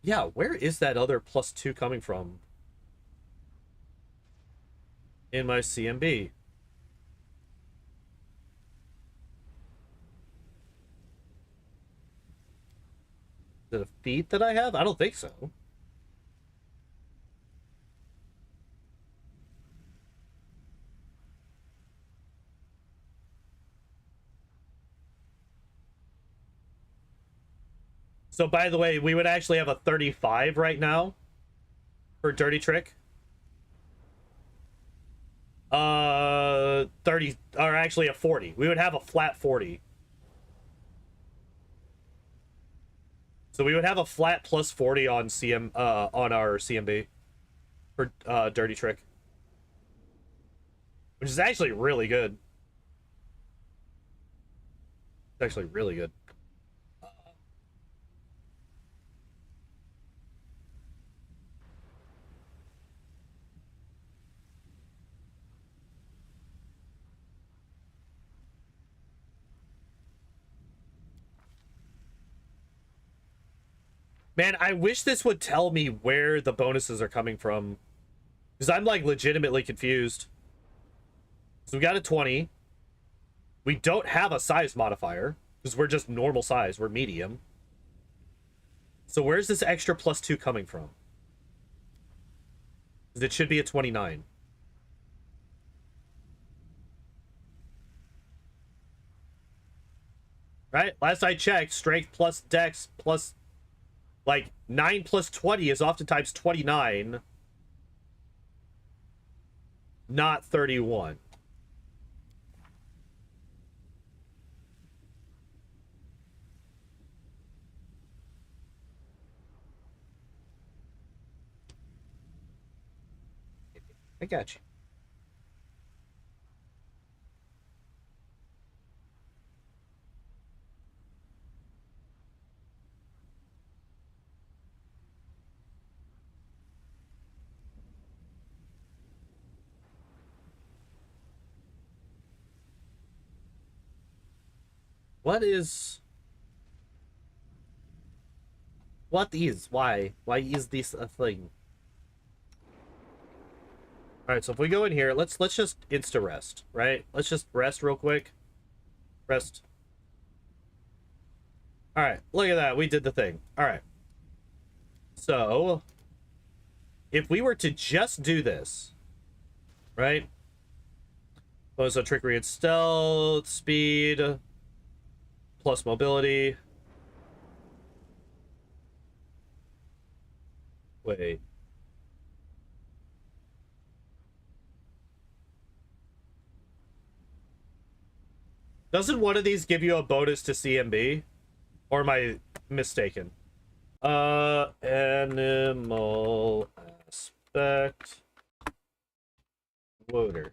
Yeah, where is that other plus 2 coming from in my CMB? Is it a feat that I have? I don't think so. So, by the way, we would actually have a 35 right now for Dirty Trick. 30, or actually a 40. We would have a flat 40. So we would have a flat plus 40 on on our CMB for Dirty Trick, which is actually really good. It's actually really good. Man, I wish this would tell me where the bonuses are coming from, because I'm like legitimately confused. So we got a 20. We don't have a size modifier because we're just normal size. We're medium. So where's this extra plus 2 coming from? Because it should be a 29. Right? Last I checked, strength plus dex plus, like, 9 plus 20 is oftentimes 29, not 31. I got you. What is... What is? Why? Why is this a thing? Alright, so if we go in here, let's just insta-rest, right? Let's just rest real quick. Rest. Alright, look at that. We did the thing. Alright. So, if we were to just do this, right? Oh, so trickery and stealth, speed, plus mobility. Wait. Doesn't one of these give you a bonus to CMB? Or am I mistaken? Animal aspect. WOTR.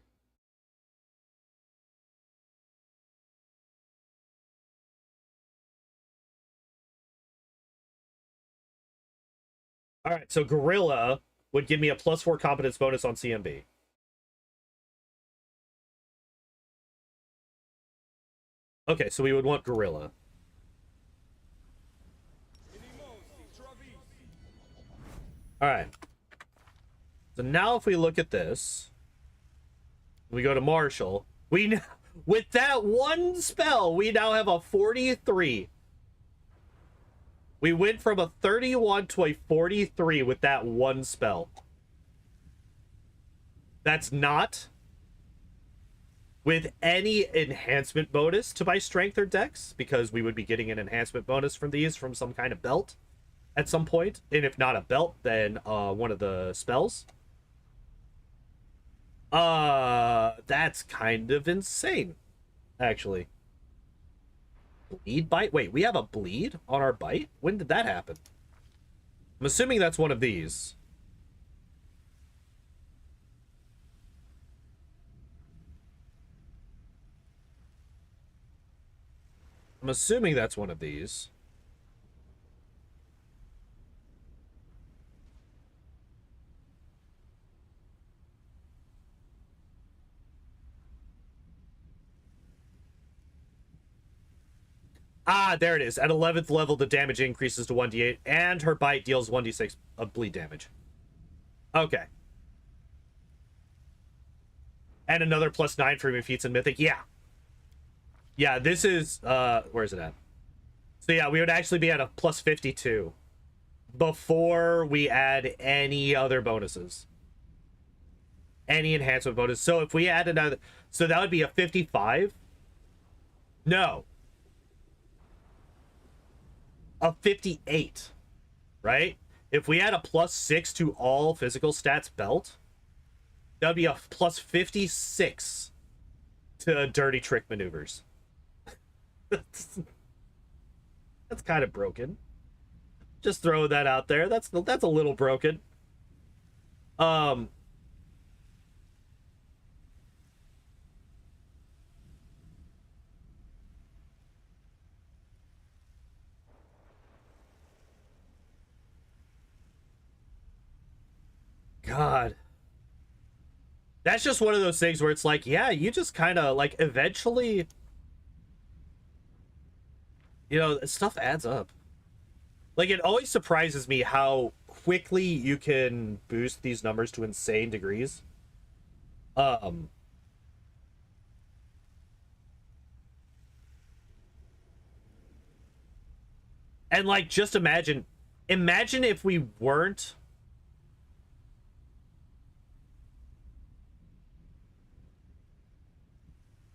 All right, so Gorilla would give me a +4 competence bonus on CMB. Okay, so we would want Gorilla. All right. So now if we look at this, we go to Marshall. With that one spell, we now have a 43. We went from a 31 to a 43 with that one spell. That's not with any enhancement bonus to my strength or dex, because we would be getting an enhancement bonus from these from some kind of belt at some point. And if not a belt, then one of the spells. That's kind of insane, actually. Bleed bite? Wait, we have a bleed on our bite? When did that happen? I'm assuming that's one of these. I'm assuming that's one of these. Ah, there it is. At 11th level, the damage increases to 1d8, and her bite deals 1d6 of bleed damage. Okay. And another +9 for feats in Mythic. Yeah. Yeah, this is... where is it at? So yeah, we would actually be at a +52 before we add any other bonuses. Any enhancement bonus. So if we add another... So that would be a 55? No. A 58, right? If we add a +6 to all physical stats belt, that would be a +56 to dirty trick maneuvers. That's kind of broken. Just throw that out there. That's a little broken. God. That's just one of those things where it's like, yeah, you just kind of like eventually, you know, stuff adds up. Like, it always surprises me how quickly you can boost these numbers to insane degrees. And like, just imagine if we weren't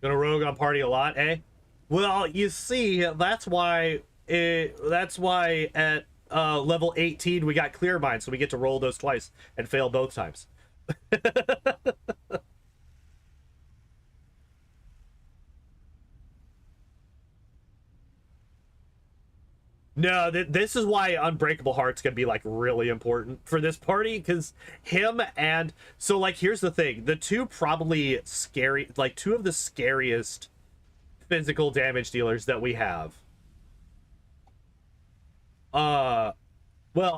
gonna rogue on party a lot, eh? Well, you see, that's why at level 18 we got clear mind, so we get to roll those twice and fail both times. No, this is why Unbreakable Heart's gonna be like really important for this party, because him and so like here's the thing, the two probably scary, like two of the scariest physical damage dealers that we have. Well,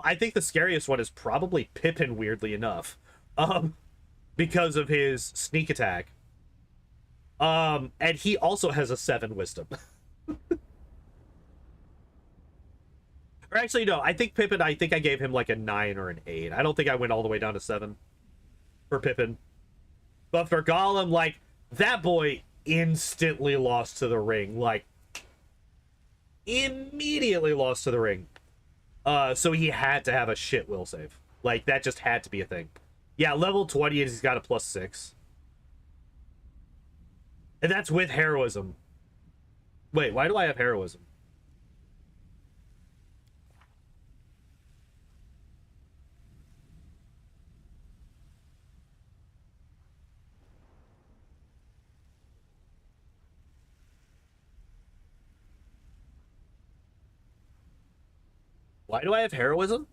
I think the scariest one is probably Pippin, weirdly enough, because of his sneak attack. And he also has a 7 wisdom. Or actually, no, I think Pippin, I think I gave him like a 9 or an 8. I don't think I went all the way down to 7 for Pippin. But for Gollum, like, that boy instantly lost to the ring. Like, immediately lost to the ring. So he had to have a shit will save. Like, that just had to be a thing. Yeah, level 20, he's got a +6. And that's with heroism. Wait, why do I have heroism? Why do I have heroism?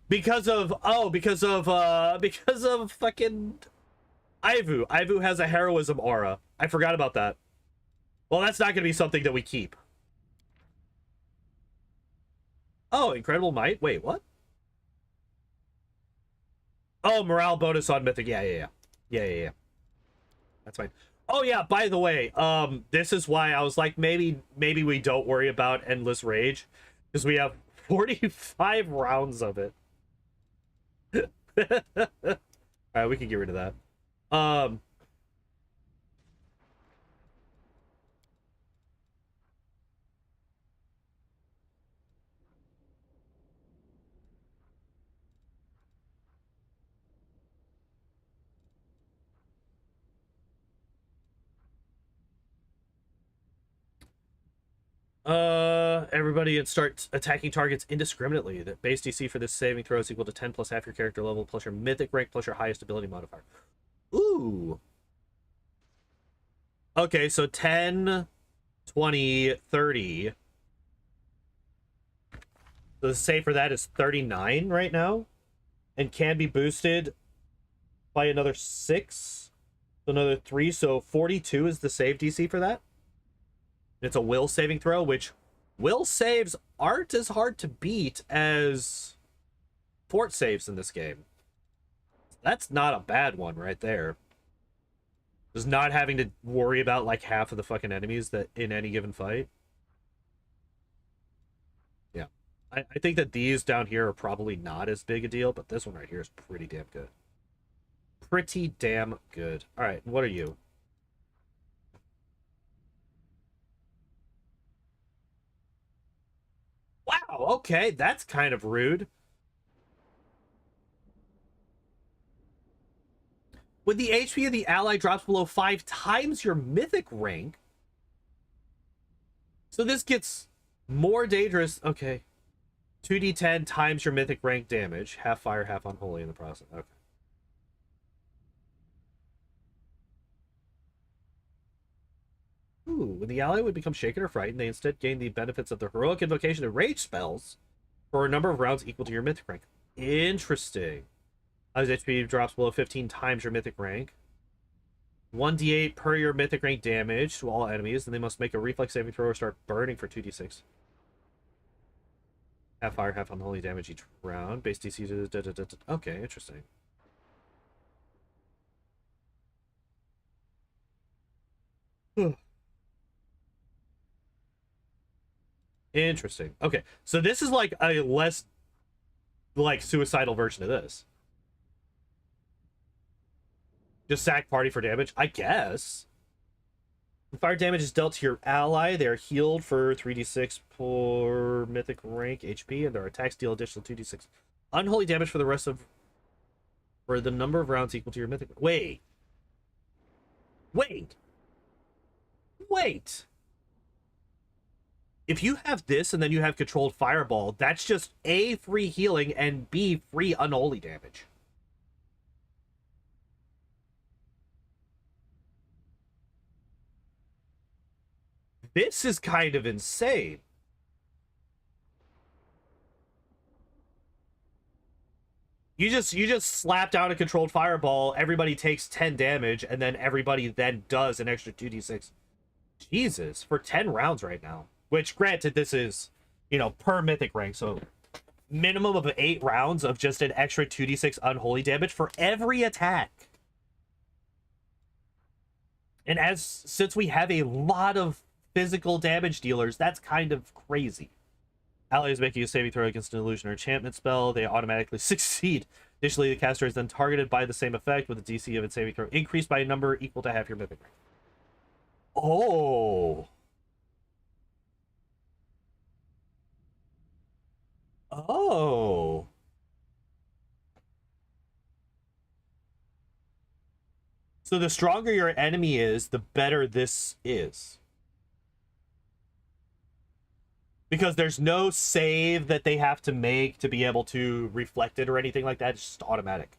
Because of fucking Ivu. Ivu has a heroism aura. I forgot about that. Well, that's not gonna be something that we keep. Oh, incredible might? Wait, what? Oh, morale bonus on mythic. Yeah. That's fine. Oh yeah, by the way, this is why I was like, maybe we don't worry about endless rage, because we have 45 rounds of it. All right, we can get rid of that. Um, everybody start attacking targets indiscriminately. The base DC for this saving throw is equal to 10 plus half your character level plus your mythic rank plus your highest ability modifier. Ooh. Okay, so 10, 20, 30. So the save for that is 39 right now, and can be boosted by another 6, so another 3, so 42 is the save DC for that. It's a will saving throw, which will saves aren't as hard to beat as fort saves in this game. That's not a bad one right there. Just not having to worry about like half of the fucking enemies that in any given fight. Yeah. I think that these down here are probably not as big a deal, but this one right here is pretty damn good. Pretty damn good. All right, what are you? Wow, okay, that's kind of rude. When the HP of the ally drops below 5 times your mythic rank. So this gets more dangerous. Okay. 2d10 times your mythic rank damage. Half fire, half unholy in the process. Okay. Ooh, when the ally would become shaken or frightened, they instead gain the benefits of the heroic invocation and rage spells for a number of rounds equal to your mythic rank. Interesting. As HP drops below 15 times your mythic rank. 1d8 per your mythic rank damage to all enemies, and they must make a reflex saving throw or start burning for 2d6. Half fire, half unholy damage each round. Base DC. Okay, interesting. Interesting. Okay, so this is like a less like suicidal version of this. Just sack party for damage, I guess. When fire damage is dealt to your ally, they are healed for 3d6 per mythic rank HP, and their attacks deal additional 2d6 unholy damage for the rest of for the number of rounds equal to your mythic. Wait. Wait. If you have this and then you have controlled fireball, that's just A, free healing, and B, free unholy damage. This is kind of insane. You just slap down a controlled fireball, everybody takes 10 damage, and then everybody then does an extra 2d6. Jesus, for 10 rounds right now. Which, granted, this is, per mythic rank, so minimum of 8 rounds of just an extra 2d6 unholy damage for every attack. And since we have a lot of physical damage dealers, that's kind of crazy. Allies making a saving throw against an illusion or enchantment spell, they automatically succeed. Additionally, the caster is then targeted by the same effect with the DC of its saving throw increased by a number equal to half your mythic rank. Oh. Oh. So the stronger your enemy is, the better this is. Because there's no save that they have to make to be able to reflect it or anything like that. It's just automatic.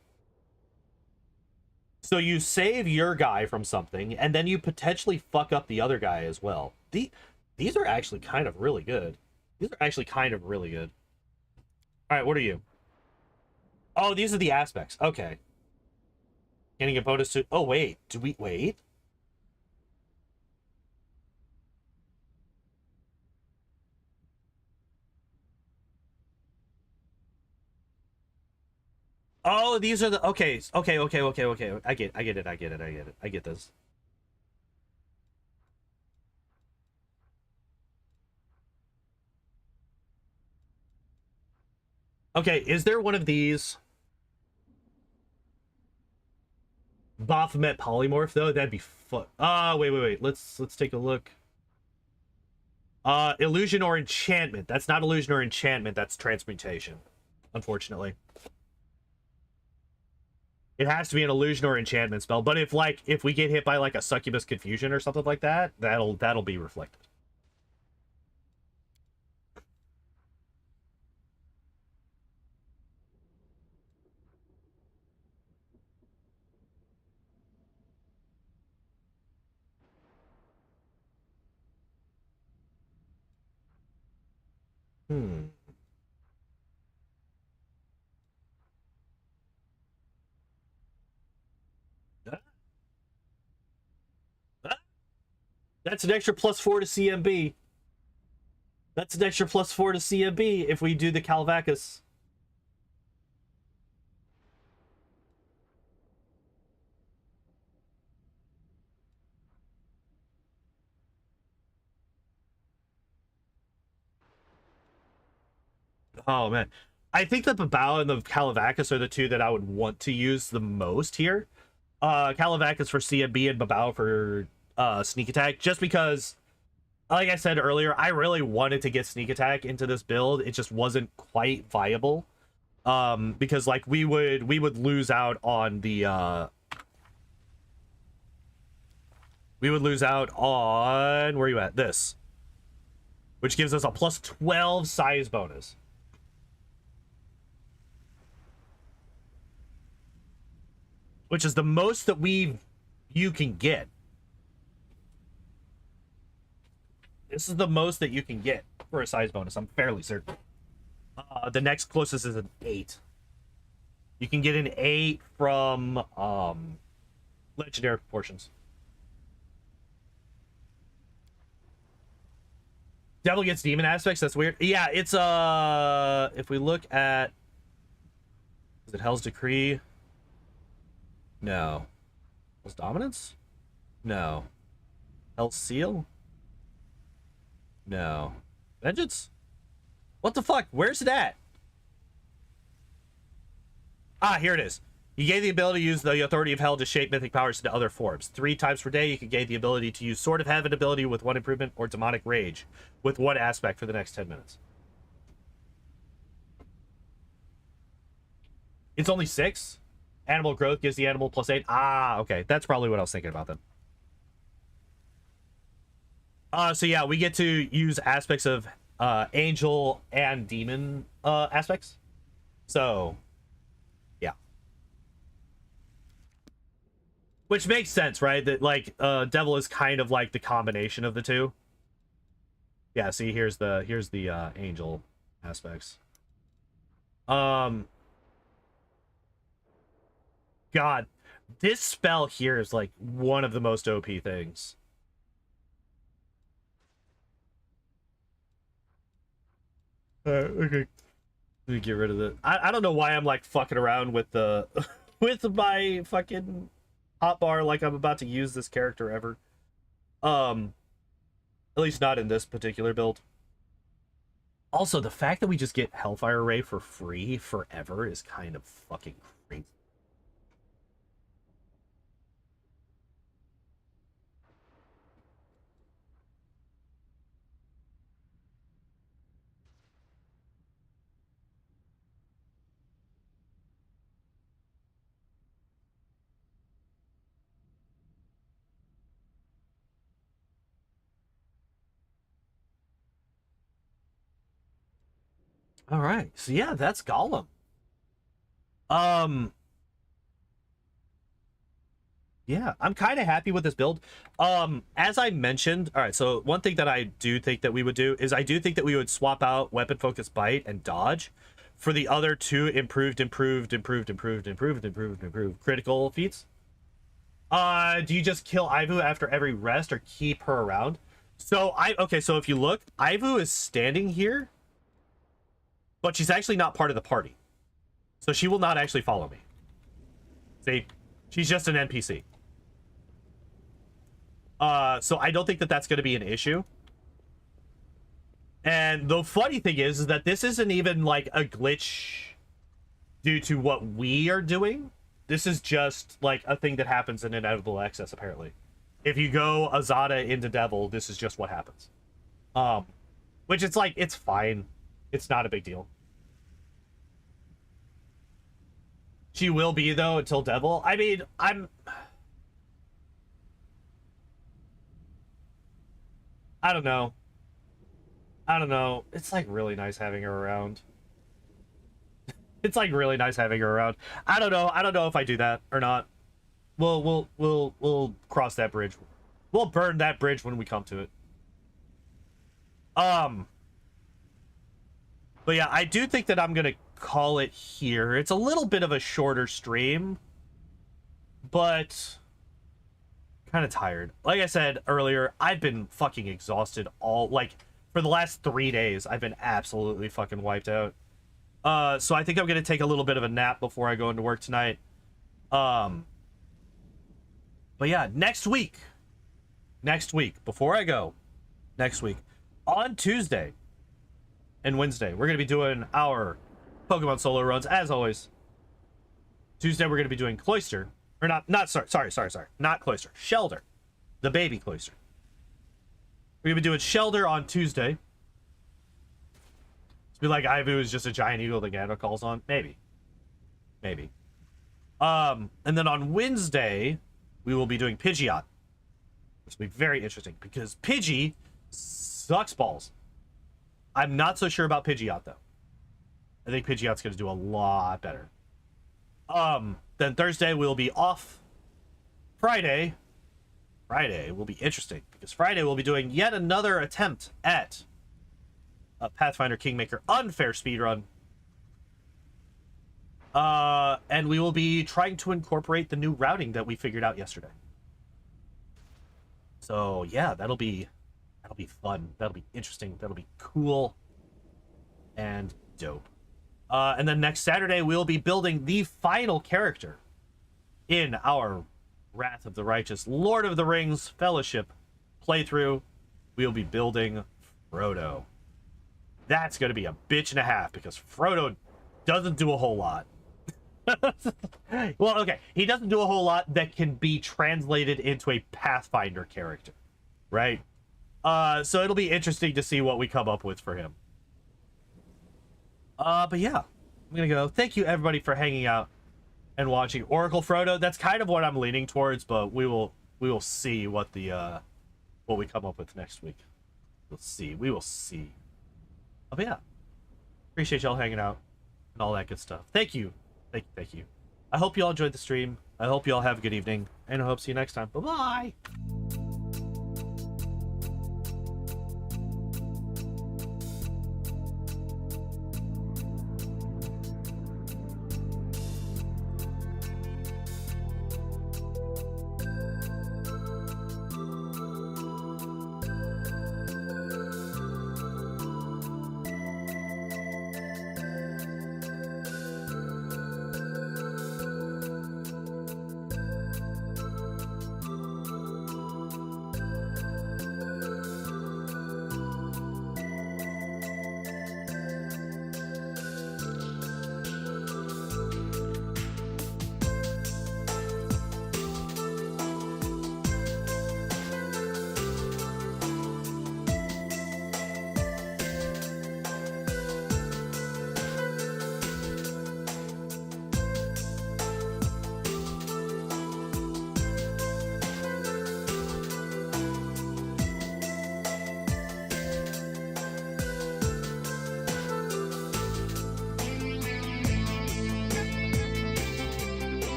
So you save your guy from something, and then you potentially fuck up the other guy as well. These are actually kind of really good. These are actually kind of really good. All right, what are you? Oh, these are the aspects. Okay. Getting a bonus to... Oh, wait. Do we... Wait? Oh, these are the okay. I get this. Okay, is there one of these Baphomet polymorph though? That'd be fun. Wait. Let's take a look. Illusion or enchantment. That's not illusion or enchantment, that's transmutation. Unfortunately. It has to be an illusion or enchantment spell, but if we get hit by like a succubus confusion or something like that, that'll be reflected. Hmm. That's an extra +4 to CMB. That's an extra +4 to CMB if we do the Calvacus. Oh man. I think that the Babao and the Calvacus are the two that I would want to use the most here. Calvacus for CMB and Babao for sneak attack, just because like I said earlier, I really wanted to get sneak attack into this build. It just wasn't quite viable. Because like we would lose out on the we would lose out on where are you at? This. Which gives us a +12 size bonus. Which is the most that you can get. This is the most that you can get for a size bonus. I'm fairly certain. The next closest is an 8. You can get an 8 from legendary proportions. Devil gets demon aspects. That's weird. Yeah, it's if we look at, is it Hell's Decree? No. Hell's Dominance? No. Hell's Seal? No. Vengeance? What the fuck? Where's it at? Ah, here it is. You gain the ability to use the authority of hell to shape mythic powers into other forms. 3 times per day, you can gain the ability to use Sword of Heaven ability with 1 improvement or Demonic Rage with 1 aspect for the next 10 minutes. It's only 6? Animal growth gives the animal +8. Ah, okay. That's probably what I was thinking about then. So yeah, we get to use aspects of angel and demon aspects. So yeah. Which makes sense, right? That like devil is kind of like the combination of the two. Yeah, see here's the angel aspects. God, this spell here is like one of the most OP things. Okay. Let me get rid of it. I don't know why I'm like fucking around with the with my fucking hotbar like I'm about to use this character ever. At least not in this particular build. Also, the fact that we just get Hellfire Ray for free forever is kind of fucking crazy. All right. So yeah, that's Gollum. Um yeah, I'm kind of happy with this build. As I mentioned, all right, so one thing that I do think that we would do is I do think that we would swap out weapon focus bite and dodge for the other 2 improved critical feats. Do you just kill Ivu after every rest or keep her around? So so if you look, Ivu is standing here, but she's actually not part of the party. So she will not actually follow me. See, she's just an NPC. So I don't think that that's going to be an issue. And the funny thing is that this isn't even like a glitch due to what we are doing. This is just like a thing that happens in inevitable access, apparently. If you go Azada into Devil, this is just what happens. Which it's like, it's fine. It's not a big deal. She will be, though, until Devil. I mean, I don't know. I don't know. It's like really nice having her around. It's like really nice having her around. I don't know. I don't know if I do that or not. We'll cross that bridge. We'll burn that bridge when we come to it. But yeah, I do think that I'm gonna call it here. It's a little bit of a shorter stream, but kind of tired. Like I said earlier, I've been fucking exhausted for the last 3 days. I've been absolutely fucking wiped out. So I think I'm gonna take a little bit of a nap before I go into work tonight. But yeah, next week, before I go, next week, on Tuesday and Wednesday, we're gonna be doing our Pokemon solo runs, as always. Tuesday, we're gonna be doing Cloyster. Or sorry. Not Cloyster. Shelder. The baby Cloyster. We're gonna be doing Shelder on Tuesday. It's be like Ivu is just a giant eagle that Ganon calls on. Maybe. And then on Wednesday, we will be doing Pidgeot. This will be very interesting because Pidgey sucks balls. I'm not so sure about Pidgeot, though. I think Pidgeot's gonna do a lot better. Then Thursday we'll be off. Friday will be interesting because Friday we'll be doing yet another attempt at a Pathfinder Kingmaker unfair speedrun. And we will be trying to incorporate the new routing that we figured out yesterday. So yeah, that'll be fun. That'll be interesting. That'll be cool and dope. And then next Saturday, we'll be building the final character in our Wrath of the Righteous Lord of the Rings Fellowship playthrough. We'll be building Frodo. That's going to be a bitch and a half because Frodo doesn't do a whole lot. Well, okay, he doesn't do a whole lot that can be translated into a Pathfinder character, right? So it'll be interesting to see what we come up with for him. But yeah, I'm gonna go. Thank you everybody for hanging out and watching Oracle Frodo. That's kind of what I'm leaning towards, but we will see what what we come up with next week. We will see. Oh, but yeah, appreciate y'all hanging out and all that good stuff. Thank you. Thank you. I hope you all enjoyed the stream. I hope you all have a good evening, and I hope to see you next time. Bye bye.